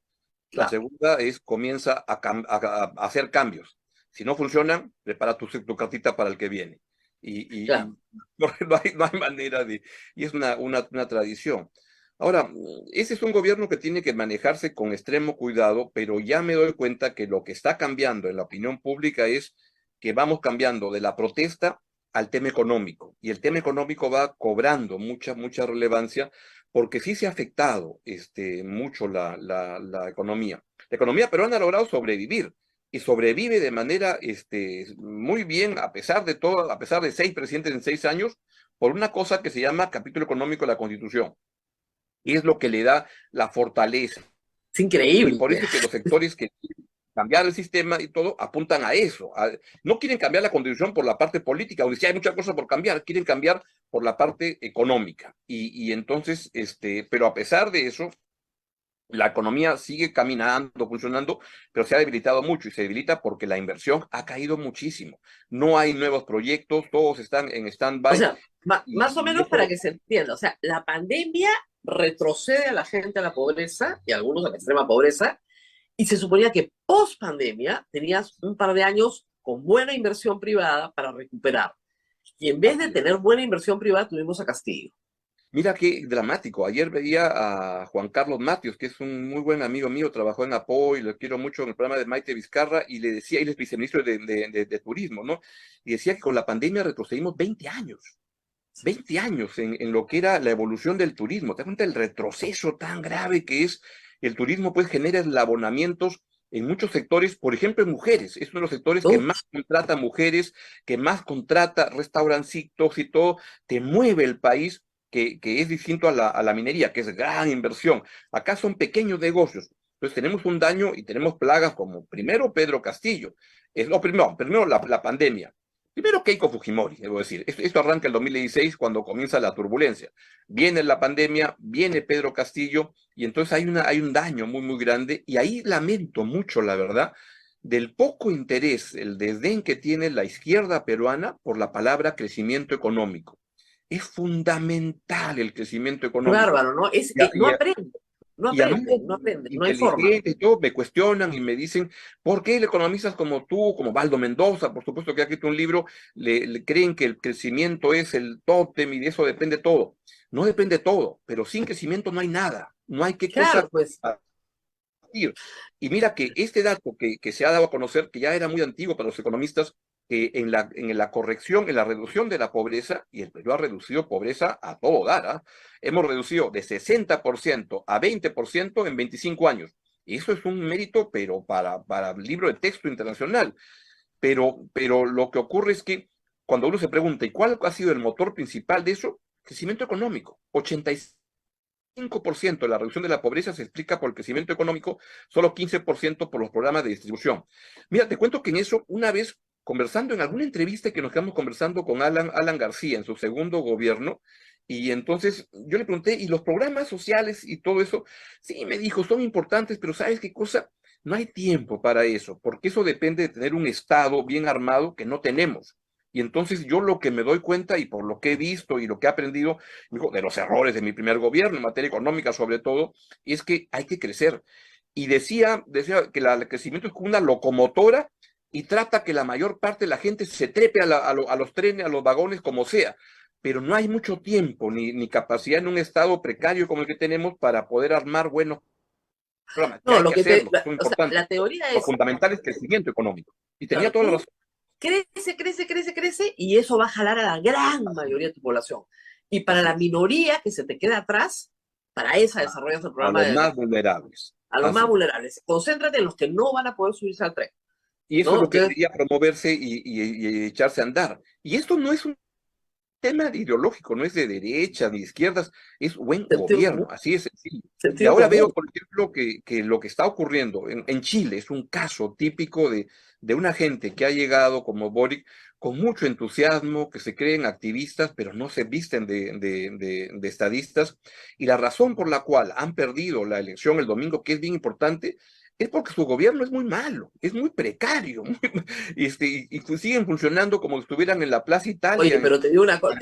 La Claro, segunda es, comienza a hacer cambios. Si no funcionan, prepara tu cartita para el que viene. claro. Porque no hay manera de, y es una tradición. Ahora, ese es un gobierno que tiene que manejarse con extremo cuidado, pero ya me doy cuenta que lo que está cambiando en la opinión pública es que vamos cambiando de la protesta al tema económico, y el tema económico va cobrando mucha relevancia porque sí se ha afectado mucho la economía. La economía peruana ha logrado sobrevivir, y sobrevive de manera muy bien, a pesar de todo, a pesar de 6 presidentes en 6 años, por una cosa que se llama capítulo económico de la Constitución, y es lo que le da la fortaleza. Es Y increíble. por eso es que los sectores que quieren cambiar el sistema y todo apuntan a eso. No quieren cambiar la constitución por la parte política, donde sí hay muchas cosas por cambiar, quieren cambiar por la parte económica. Y entonces, pero a pesar de eso, la economía sigue caminando, funcionando, pero se ha debilitado mucho, y se debilita porque la inversión ha caído muchísimo. No hay nuevos proyectos, todos están en O stand-by, sea, más o y menos para eso. que se entienda, o sea, la pandemia retrocede a la gente a la pobreza y a algunos a la extrema pobreza, y se suponía que post pandemia tenías un par de años con buena inversión privada para recuperar. Y en vez de Así es. tener buena inversión privada, tuvimos a Castillo. Mira qué dramático. Ayer veía a Juan Carlos Matios, que es un muy buen amigo mío, trabajó en Apoy, lo quiero mucho en el programa de Maite Vizcarra, y le decía, él es viceministro de Turismo, ¿no? Y decía que con la pandemia retrocedimos 20 años, 20 años en lo que era la evolución del turismo. ¿Te das cuenta del retroceso tan grave que es el turismo? Pues genera eslabonamientos en muchos sectores, por ejemplo en mujeres. Es uno de los sectores que Uf, más contrata mujeres, que más contrata restaurancitos y todo, te mueve el país, que es distinto a la minería, que es gran inversión. Acá son pequeños negocios. Entonces tenemos un daño y tenemos plagas como primero Pedro Castillo. Primero la pandemia. Primero Keiko Fujimori, debo decir. Esto arranca el 2016, cuando comienza la turbulencia. Viene la pandemia, viene Pedro Castillo, y entonces hay un daño muy grande, y ahí lamento mucho, la verdad, del poco interés, el desdén que tiene la izquierda peruana por la palabra crecimiento económico. Es fundamental el crecimiento qué económico. bárbaro, ¿no? Es, Y a, no y a- aprende, no y a mí, aprende, no aprende, no hay forma. inteligentes y todo, me cuestionan y me dicen, ¿por qué economistas como tú, como Valdo Mendoza, por supuesto que ha escrito un libro, le creen que el crecimiento es el tótem y de eso depende todo? No depende todo, pero sin crecimiento no hay nada, no hay qué cosa Claro, pues, compartir. Y mira que este dato que se ha dado a conocer, que ya era muy antiguo para los economistas, que en la corrección, en la reducción de la pobreza, y el Perú ha reducido pobreza a todo dar, ¿ah? Hemos reducido de 60% a 20% en 25 años. Y eso es un mérito, pero para el libro de texto internacional. Pero lo que ocurre es que cuando uno se pregunta, ¿y cuál ha sido el motor principal de eso? Crecimiento económico. 85% de la reducción de la pobreza se explica por el crecimiento económico, solo 15% por los programas de distribución. Mira, te cuento que en eso, una vez conversando en alguna entrevista que nos quedamos conversando con Alan García en su segundo gobierno, y entonces yo le pregunté, ¿y los programas sociales y todo eso? Sí, me dijo, son importantes, pero ¿sabes qué cosa? No hay tiempo para eso, porque eso depende de tener un Estado bien armado que no tenemos. Y entonces yo lo que me doy cuenta, y por lo que he visto y lo que he aprendido de los errores de mi primer gobierno, en materia económica sobre todo, es que hay que crecer. Y decía que el crecimiento es como una locomotora, y trata que la mayor parte de la gente se trepe a los trenes, a los vagones, como sea. Pero no hay mucho tiempo ni capacidad en un estado precario como el que tenemos para poder armar buenos programas, que no, hay que hacerlo, que son o sea, importantes. la teoría Lo es, fundamental es crecimiento económico. Y tenía claro, toda la tú razón. crece, y eso va a jalar a la gran mayoría de tu población. Y para la Así es. minoría que se te queda atrás, Para esa desarrollas el A programa los más vulnerables. a los más Así. vulnerables. Concéntrate en los que no van a poder subirse al tren, Y eso es ¿no? lo que Entonces, debería promoverse y echarse a andar. Y esto no es un tema ideológico, no es de derechas ni de izquierdas, es buen sentido gobierno, común, así es sencillo. Y sentido ahora veo, común. por ejemplo, que lo que está ocurriendo en Chile es un caso típico de una gente que ha llegado como Boric con mucho entusiasmo, que se creen activistas, pero no se visten de estadistas. Y la razón por la cual han perdido la elección el domingo, que es bien importante, es porque su gobierno es muy malo, es muy precario, siguen funcionando como si estuvieran en la Plaza Oye, Italia, pero te Santiago digo una cosa,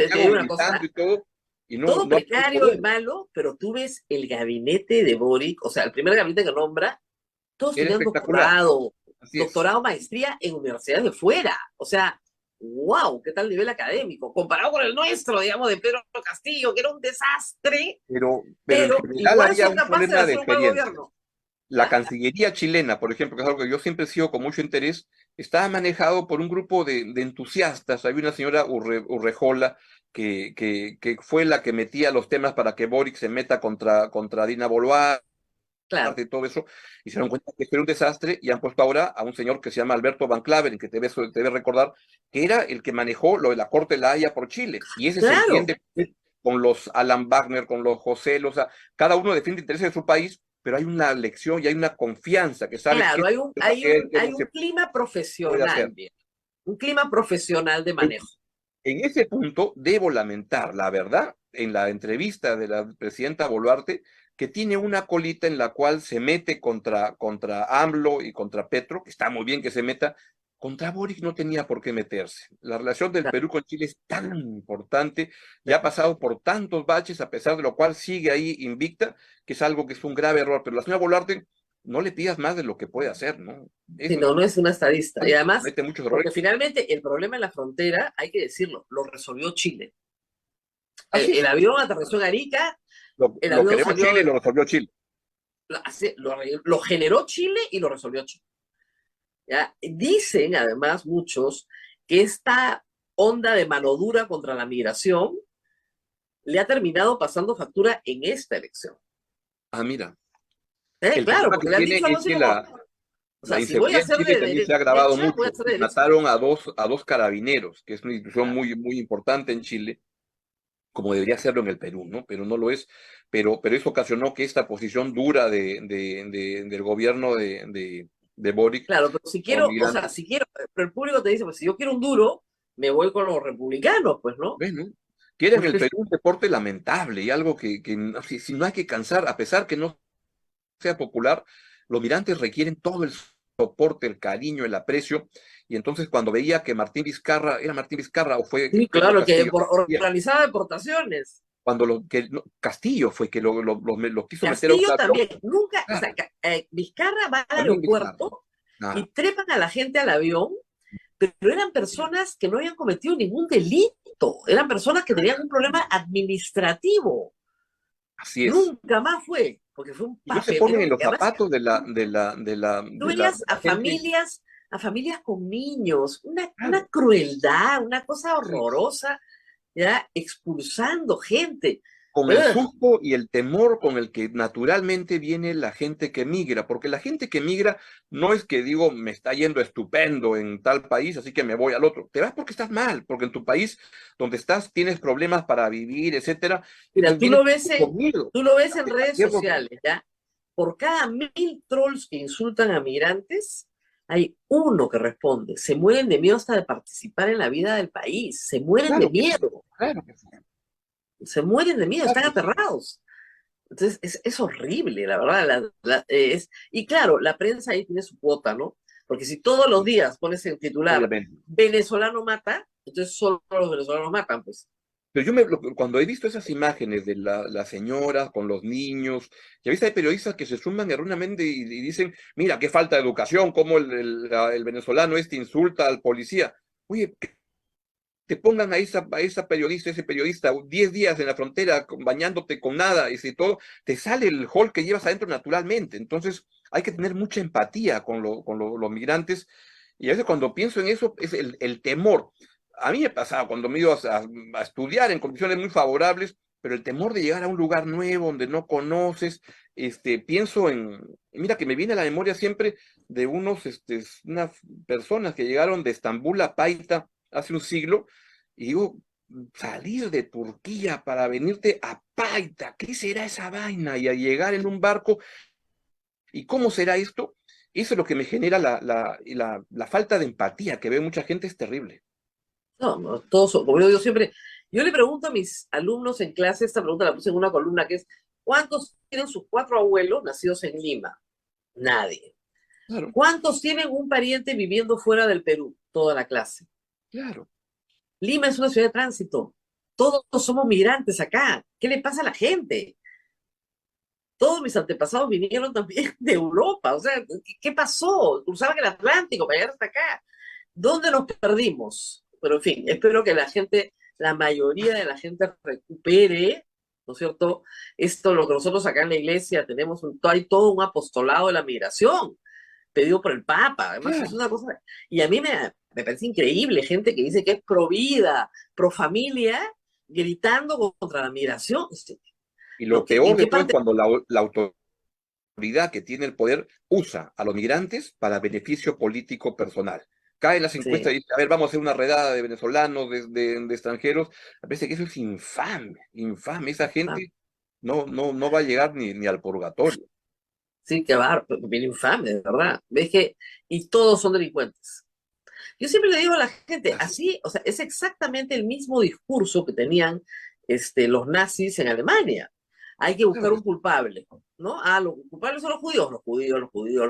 gritando y todo, y todo no hay precario y poder. malo, pero tú ves el gabinete de Boric, o sea, el primer gabinete que nombra, todos Era tenían espectacular, así es. doctorado, maestría en universidades de fuera. O sea, wow, qué tal nivel académico, comparado con el nuestro, digamos, de Pedro Castillo, que era un desastre, Pero en pero general igual había son un capaces de problema de hacer un mal experiencia. gobierno. La ¿Ya? Cancillería chilena, por ejemplo, que es algo que yo siempre he sido con mucho interés, estaba manejado por un grupo de entusiastas. Había una señora Urrejola que fue la que metía los temas para que Boric se meta contra Dina Boluarte Claro, y todo eso, y se dieron cuenta que esto era un desastre y han puesto ahora a un señor que se llama Alberto Van Claveren, que debe recordar, que era el que manejó lo de la Corte de la Haya por Chile, y ese se claro, entiende con los Alan Wagner, con los José, o sea, cada uno defiende intereses de su país, pero hay una lección y hay una confianza que sabe qué claro, se puede hacer, qué no hay un se clima puede profesional, hacer. bien, un clima profesional de manejo. En ese punto, debo lamentar, la verdad, en la entrevista de la presidenta Boluarte, que tiene una colita en la cual se mete contra AMLO y contra Petro, que está muy bien que se meta, contra Boric no tenía por qué meterse. La relación del Claro, Perú con Chile es tan importante, ya ha pasado por tantos baches, a pesar de lo cual sigue ahí invicta, que es algo que es un grave error. Pero la señora Boluarte, no le pidas más de lo que puede hacer, ¿no? Es si no, no es una estadista. Y además, comete muchos errores. porque finalmente el problema en la frontera, hay que decirlo, lo resolvió Chile. Así El es. avión aterrizó en Arica, el Lo avión creó salió, Chile y lo resolvió Chile. lo generó Chile y lo resolvió Chile. ¿Ya? Dicen además muchos que esta onda de mano dura contra la migración le ha terminado pasando factura en esta elección. Ah, mira. El Claro, problema que porque le han tiene dicho algo es así que como, o la sea, si voy a inseguridad en ser Chile también se ha agravado derecha, voy a mucho. ser de derecha. Mataron a dos carabineros, que es una institución muy importante en Chile, como debería serlo en el Perú, ¿no? Pero no lo es. Pero eso ocasionó que esta posición dura del gobierno de Boric Claro, pero si con quiero, o sea, migrantes, si quiero, pero el público te dice, pues si yo quiero un duro, me voy con los republicanos, pues, ¿no? bueno, que era en el Porque Perú un deporte lamentable y algo que si no hay que cansar, a pesar que no sea popular, los migrantes requieren todo el soporte, el cariño, el aprecio. Y entonces cuando veía que Martín Vizcarra, ¿era Martín Vizcarra o fue sí, Pedro claro, que Castillo? organizaba deportaciones. Cuando Castillo fue que lo quiso meter a un Castillo avión, también, nunca, o sea, claro, Vizcarra va al también Vizcarra. aeropuerto y Nada, trepan a la gente al avión, pero eran personas que no habían cometido ningún delito, eran personas que tenían un problema administrativo. así es. Nunca más fue, porque fue un Y no se ponen en papelón. los Y además, zapatos tú de veías la gente. a familias con niños, una Claro, crueldad, una cosa así es. horrorosa, ya expulsando gente. Con el Ugh, susto y el temor con el que naturalmente viene la gente que migra, porque la gente que migra no es que digo, me está yendo estupendo en tal país, así que me voy al otro. Te vas porque estás mal, porque en tu país donde estás tienes problemas para vivir, etcétera. mira, Entonces vienes con miedo. tú lo ves en redes Cierro, sociales, ¿ya? Por cada 1000 trolls que insultan a migrantes, hay uno que responde. Se mueren de miedo hasta de participar en la vida del país. Se mueren de claro que sí, miedo. claro que sí, Se mueren de miedo, claro están que sí. aterrados. Entonces, es horrible, la verdad. Y claro, la prensa ahí tiene su cuota, ¿no? Porque si todos los días pones en titular, Obviamente. venezolano mata, entonces solo los venezolanos matan, pues. Pero cuando he visto esas imágenes de la señora con los niños, ya viste, hay periodistas que se suman erróneamente y dicen, mira, qué falta de educación, cómo el venezolano este insulta al policía. Oye, que te pongan a esa periodista, ese periodista, 10 días en la frontera bañándote con nada, y si todo, te sale el hall que llevas adentro naturalmente. Entonces, hay que tener mucha empatía los migrantes. Y a veces cuando pienso en eso, es el temor. A mí me pasaba cuando me iba a estudiar en condiciones muy favorables, pero el temor de llegar a un lugar nuevo donde no conoces, pienso mira que me viene a la memoria siempre de unas personas que llegaron de Estambul a Paita hace un siglo, y digo, salir de Turquía para venirte a Paita, ¿qué será esa vaina? Y a llegar en un barco, ¿y cómo será esto? Eso es lo que me genera la falta de empatía que ve mucha gente, es terrible. No, no, todos, como yo digo siempre, yo le pregunto a mis alumnos en clase, esta pregunta la puse en una columna que es, ¿cuántos tienen sus 4 abuelos nacidos en Lima? Nadie. Claro, ¿Cuántos tienen un pariente viviendo fuera del Perú? Toda la clase. claro. Lima es una ciudad de tránsito. Todos somos migrantes acá. ¿Qué le pasa a la gente? Todos mis antepasados vinieron también de Europa. O sea, ¿qué pasó? Cruzaban el Atlántico para llegar hasta acá. ¿Dónde nos perdimos? Pero en fin, espero que la gente, la mayoría de la gente recupere, ¿no es cierto? Esto, lo que nosotros acá en la iglesia tenemos, hay todo un apostolado de la migración, pedido por el Papa. Además, es Claro. una cosa. Y a mí me parece increíble gente que dice que es pro vida, pro familia, gritando contra la migración. Y ¿No? lo peor ¿En de qué todo es parte? cuando la autoridad que tiene el poder usa a los migrantes para beneficio político personal. Cae en las encuestas Sí, y dice, a ver, vamos a hacer una redada de venezolanos, de extranjeros. Me parece que eso es infame, infame. Esa ah, gente no va a llegar ni al purgatorio. sí, qué bárbaro, bien infame, de verdad. ¿Ves que? Y todos son delincuentes. Yo siempre le digo a la gente, Así, así, o sea, es exactamente el mismo discurso que tenían los nazis en Alemania. Hay que claro buscar que un sí. culpable, ¿no? Ah, los culpables son los judíos. Los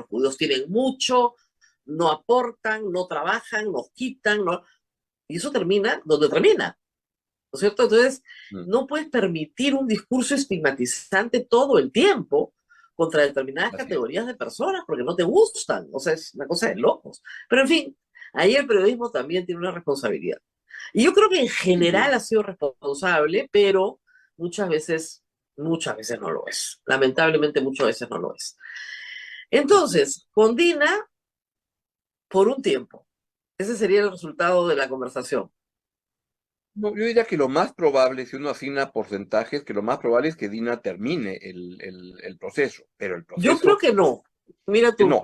judíos tienen mucho, no aportan, no trabajan, nos quitan, ¿no? Y eso termina donde termina, ¿no es cierto? Entonces, Mm, no puedes permitir un discurso estigmatizante todo el tiempo contra determinadas así es. categorías de personas porque no te gustan. O sea, es una cosa de locos. Pero en fin, ahí el periodismo también tiene una responsabilidad. Y yo creo que en Sin general duda. ha sido responsable, pero muchas veces no lo es. Lamentablemente muchas veces no lo es. Entonces, con Dina, por un tiempo. Ese sería el resultado de la conversación. No, yo diría que lo más probable, si uno asigna porcentajes, que lo más probable es que Dina termine el proceso, pero el Yo creo proceso. que no. Mira tú. No,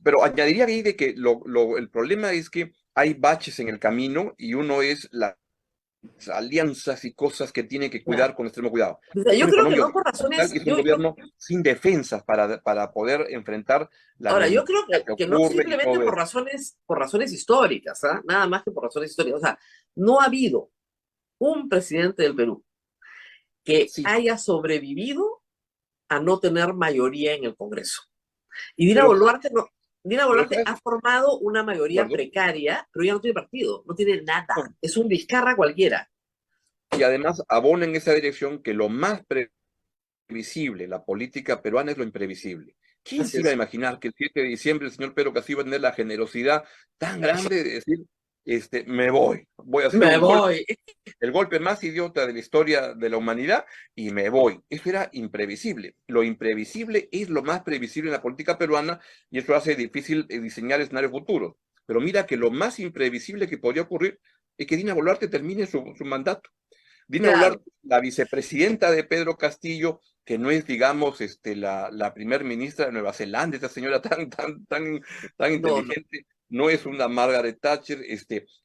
pero añadiría ahí de que el problema es que hay baches en el camino y uno es las alianzas y cosas que tiene que Claro. cuidar con extremo cuidado. O sea, yo Estoy en creo que Colombia, no por razones, y es un gobierno sin defensas para poder enfrentar la ahora, yo violencia creo que que no ocurre y simplemente todo eso. por razones históricas, ¿ah? Nada más que por razones históricas. O sea, no ha habido un presidente del Perú que Sí, haya sobrevivido a no tener mayoría en el Congreso. Y Dina pero, Boluarte no, Dina pero Boluarte ¿estás ha formado una de mayoría acuerdo? precaria, pero ya no tiene partido, no tiene nada. No. Es un vizcarra cualquiera. Y además abona en esa dirección que lo más previsible, la política peruana es lo imprevisible. ¿Quién Así se iba a es. imaginar que el 7 de diciembre el señor Pedro Castillo iba a tener la generosidad tan grande de decir, me voy a hacer Me un golpe, voy. el golpe más idiota de la historia de la humanidad y me voy? Eso era imprevisible. Lo imprevisible es lo más previsible en la política peruana y eso hace difícil diseñar escenarios futuros. Pero mira que lo más imprevisible que podría ocurrir es que Dina Boluarte termine su mandato. Dina Claro. Boluarte, la vicepresidenta de Pedro Castillo, que no es, digamos, la primer ministra de Nueva Zelanda, esta señora tan No, no. inteligente, no es una Margaret Thatcher,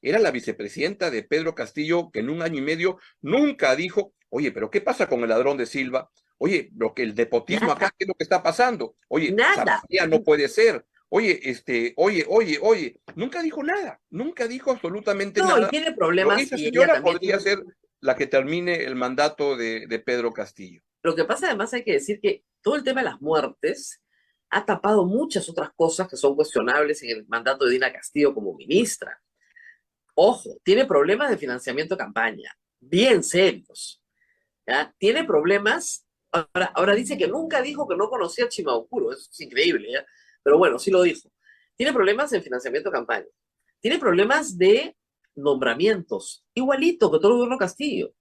era la vicepresidenta de Pedro Castillo, que en un año y medio nunca dijo, oye, pero ¿qué pasa con el ladrón de Silva? Oye, lo que el nepotismo acá, Nada. ¿qué es lo que está pasando? Oye, Nada. Samaría no puede ser. Oye, nunca dijo nada, nunca dijo absolutamente No, y nada. tiene Pero problemas esa y ella señora también tiene. podría ser la que termine el mandato de Pedro Castillo. Lo que pasa además hay que decir que todo el tema de las muertes ha tapado muchas otras cosas que son cuestionables en el mandato de Dina Castillo como ministra. Ojo, tiene problemas de financiamiento de campaña, bien serios. ¿Ya? Tiene problemas, ahora dice que nunca dijo que no conocía a Chimaukuro, eso es increíble, ¿ya? Pero bueno, sí lo dijo. Tiene problemas en financiamiento de campaña. Tiene problemas de nombramientos, igualito que todo el gobierno Castillo,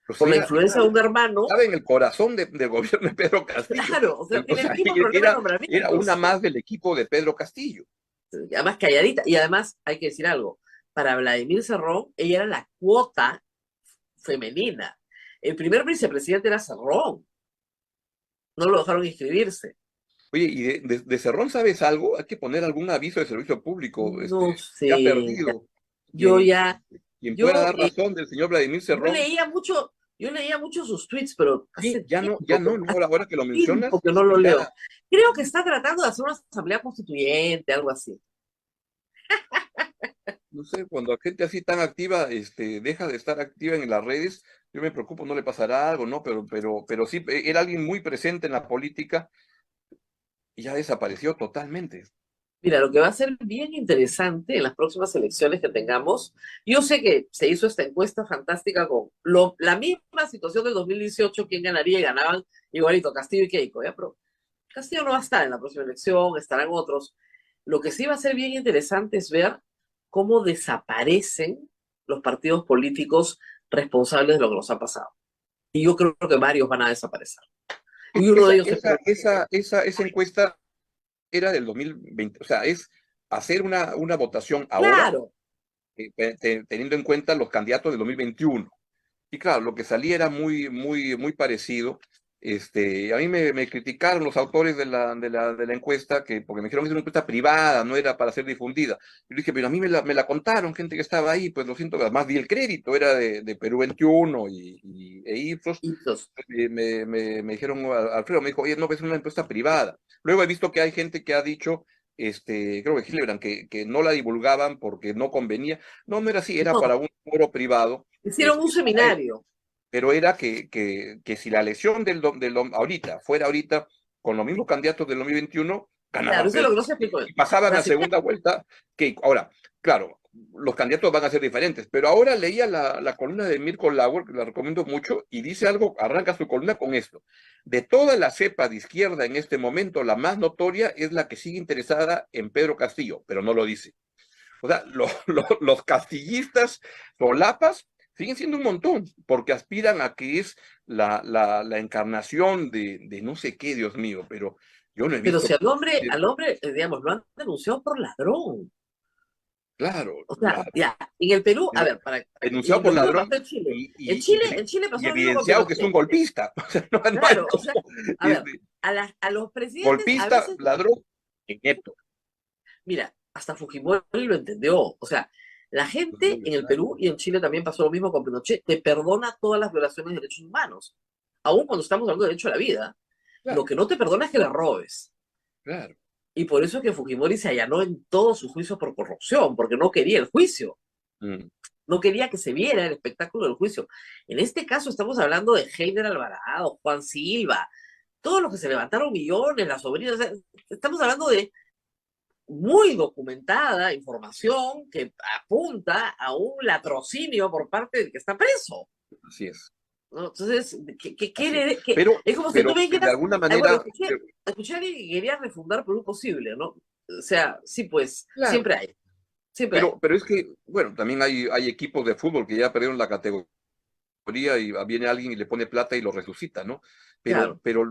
Pues por la influencia de un hermano. estaba en el corazón del gobierno de Pedro Castillo. Claro, o sea, tiene Entonces el ahí mismo problema de era una nombramientos. más del equipo de Pedro Castillo. Además, calladita. Y además, hay que decir algo. Para Vladimir Cerrón, ella era la cuota femenina. El primer vicepresidente era Cerrón, no lo dejaron inscribirse. Oye, ¿y de Cerrón sabes algo? Hay que poner algún aviso de servicio público, No se ha sé, perdido. yo Quien, ya, quien pueda yo, dar razón del señor Vladimir yo Cerrón, leía mucho sus tweets, pero sí, ya no, no, ahora que lo tiempo mencionas, que no lo ya, leo. Creo que está tratando de hacer una asamblea constituyente, algo así. no sé, cuando la gente así tan activa, deja de estar activa en las redes, yo me preocupo, no le pasará algo, ¿no? Pero sí, era alguien muy presente en la política y ya desapareció totalmente. Mira, lo que va a ser bien interesante en las próximas elecciones que tengamos, yo sé que se hizo esta encuesta fantástica con la misma situación del 2018, quién ganaría y ganaban igualito Castillo y Keiko, ¿ya? Pero Castillo no va a estar en la próxima elección, estarán otros. Lo que sí va a ser bien interesante es ver cómo desaparecen los partidos políticos responsables de lo que nos ha pasado. Y yo creo que varios van a desaparecer. Y uno de ellos es Perú. Esa encuesta era del 2020, o sea, es hacer una votación ahora, Claro, teniendo en cuenta los candidatos del 2021. Y claro, lo que salía era muy parecido. A mí me criticaron los autores de la encuesta, porque me dijeron que es una encuesta privada, no era para ser difundida. Yo dije, pero a mí me la contaron, gente que estaba ahí, pues lo siento, además di el crédito, era de Perú 21 e Ipsos. hitos. Me dijeron, Alfredo me dijo, oye, no, es una encuesta privada. Luego he visto que hay gente que ha dicho, creo que Hildebrand, que no la divulgaban porque no convenía. No, no era así, era para No, un foro privado. hicieron un seminario. Pero era que si la elección ahorita fuera ahorita con los mismos candidatos del 2021, Claro, ganaba eso es lo Pedro que no se explicó. y pasaban a Básicamente, segunda vuelta. Ahora, claro, los candidatos van a ser diferentes, pero ahora leía la columna de Mirko Lauer, que la recomiendo mucho, y dice algo, arranca su columna con esto. De toda la cepa de izquierda en este momento, la más notoria es la que sigue interesada en Pedro Castillo, pero no lo dice. O sea, los castillistas solapas siguen siendo un montón, porque aspiran a que es la encarnación de no sé qué, Dios mío, pero yo no he pero visto. si al hombre, digamos, lo han denunciado por ladrón. Claro, O sea, ya, en el Perú, a ver, denunciado lo por mismo ladrón pasó en Chile. y, En y, y, Chile, evi- en Chile y pasó lo mismo con evidenciado que es un Pinochet. golpista. O sea, no hay Claro, o sea, como, a ver, este, a los presidentes a golpista, veces, ladrón, inepto. mira, hasta Fujimori lo entendió. O sea, la gente en el Perú y en Chile también pasó lo mismo con Pinochet. Te perdona todas las violaciones de derechos humanos. Aún cuando estamos hablando de derecho a la vida, lo Claro, que no te perdona es que la robes. claro. Y por eso es que Fujimori se allanó en todo su juicio por corrupción, porque no quería el juicio. Mm. No quería que se viera el espectáculo del juicio. En este caso estamos hablando de Heiner Alvarado, Juan Silva, todos los que se levantaron millones, las sobrinas. O sea, estamos hablando de muy documentada información que apunta a un latrocinio por parte del que está preso. Así es. ¿No? Entonces, Así es. ¿qué? Es como si tú me De dijeras, alguna bueno, manera, escuché a alguien que quería refundar Perú posible, ¿no? O sea, sí, pues, claro. siempre hay. Pero es que, bueno, también hay equipos de fútbol que ya perdieron la categoría y viene alguien y le pone plata y lo resucita, ¿no? Claro. Pero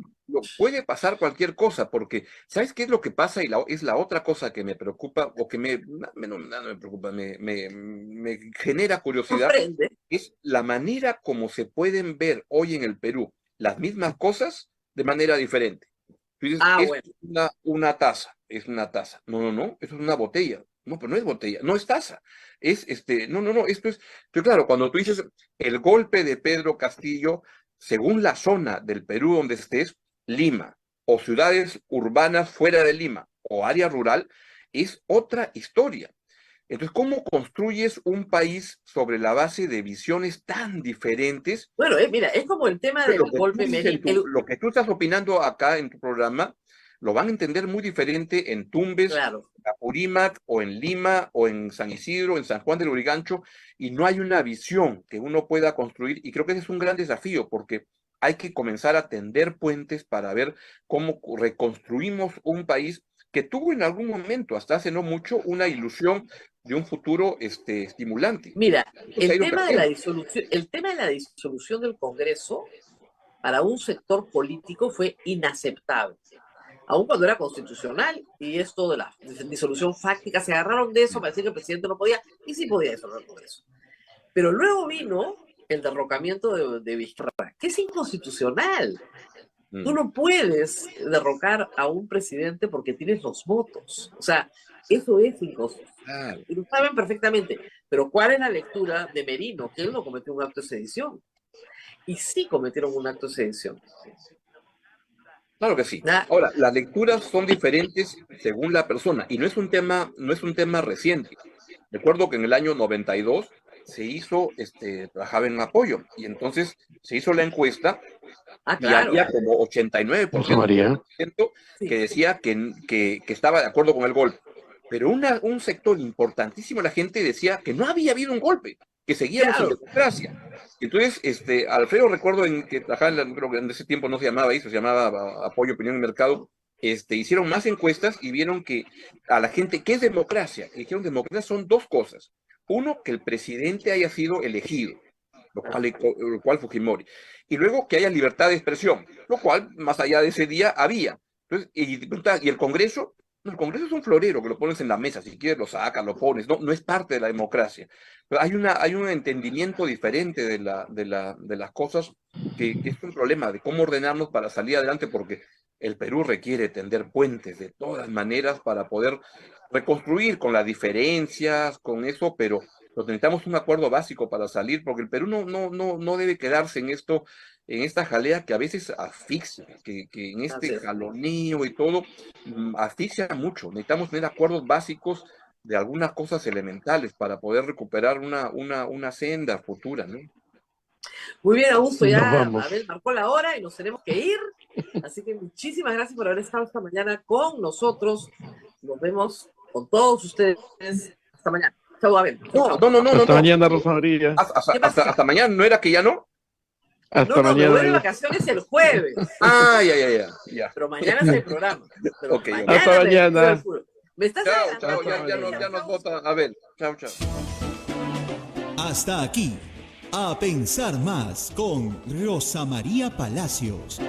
puede pasar cualquier cosa, porque ¿sabes qué es lo que pasa? Y es la otra cosa que me preocupa, o que no me preocupa, me genera curiosidad, Sorprende. es la manera como se pueden ver hoy en el Perú las mismas cosas de manera diferente. Tú dices, Ah, es bueno. una taza, es una taza. No, eso es una botella. No, pero no es botella, no es taza. No, esto es. Pero claro, cuando tú dices el golpe de Pedro Castillo, según la zona del Perú donde estés, Lima, o ciudades urbanas fuera de Lima, o área rural, es otra historia. Entonces, ¿cómo construyes un país sobre la base de visiones tan diferentes? Bueno, mira, es como el tema Lo del que tú golpe dices medio. lo que tú estás opinando acá en tu programa, lo van a entender muy diferente en Tumbes, Claro. en Apurímac, o en Lima, o en San Isidro, en San Juan del Urigancho, y no hay una visión que uno pueda construir, y creo que ese es un gran desafío, porque hay que comenzar a tender puentes para ver cómo reconstruimos un país que tuvo en algún momento, hasta hace no mucho, una ilusión de un futuro estimulante. Mira, Esto se ha ido perdiendo. el tema de la disolución del Congreso para un sector político fue inaceptable. Aun cuando era constitucional y esto de la disolución fáctica, se agarraron de eso para decir que el presidente no podía, y sí podía disolver el Congreso. Pero luego vino el derrocamiento de Vizcarra, que es inconstitucional. Tú Mm. no puedes derrocar a un presidente porque tienes los votos. O sea, eso es inconstitucional. Claro. Y lo saben perfectamente. Pero ¿cuál es la lectura de Merino? Que él no cometió un acto de sedición. Y sí cometieron un acto de sedición. Claro que sí. ¿Ya? Ahora, las lecturas son diferentes según la persona y no es un tema reciente. Recuerdo que en el año 92 se hizo, trabajaba en apoyo y entonces se hizo la encuesta Ah, y había claro. como 89% María. Sí. que decía que estaba de acuerdo con el golpe. Pero un sector importantísimo de la gente decía que no había habido un golpe, que seguíamos en Claro. democracia. Entonces, Alfredo, recuerdo que trabajaba, creo que en ese tiempo no se llamaba eso, se llamaba Apoyo, Opinión y Mercado, hicieron más encuestas y vieron que a la gente, ¿qué es democracia? Y dijeron, democracia son dos cosas. Uno, que el presidente haya sido elegido, lo cual Fujimori. Y luego que haya libertad de expresión, lo cual, más allá de ese día, había. Entonces, ¿y el Congreso? No, el Congreso es un florero que lo pones en la mesa, si quieres lo sacas, lo pones, no es parte de la democracia. Pero hay un entendimiento diferente de las cosas que es un problema de cómo ordenarnos para salir adelante, porque el Perú requiere tender puentes de todas maneras para poder reconstruir con las diferencias, con eso, pero necesitamos un acuerdo básico para salir, porque el Perú no debe quedarse en esto, en esta jalea que a veces asfixia, que en Así este es. jaloneo y todo asfixia mucho. Necesitamos tener acuerdos básicos de algunas cosas elementales para poder recuperar una senda futura, ¿no? Muy bien, Augusto, Nos ya vamos. Abel marcó la hora y nos tenemos que ir. Así que muchísimas gracias por haber estado esta mañana con nosotros. Nos vemos con todos ustedes hasta mañana. Chau, Abel. No, Chau. no, no, no, Hasta no. mañana, Rosa María. ¿Qué pasó? Hasta mañana, ¿no era que ya no? Hasta No, me voy de mañana. vacaciones el jueves. Ah, ya. Pero mañana es el programa. Pero Ok. mañana Hasta me mañana. despido del fútbol. Me estás Chao, adelantando. ya nos vota Abel. Chao. Hasta aquí, a pensar más con Rosa María Palacios.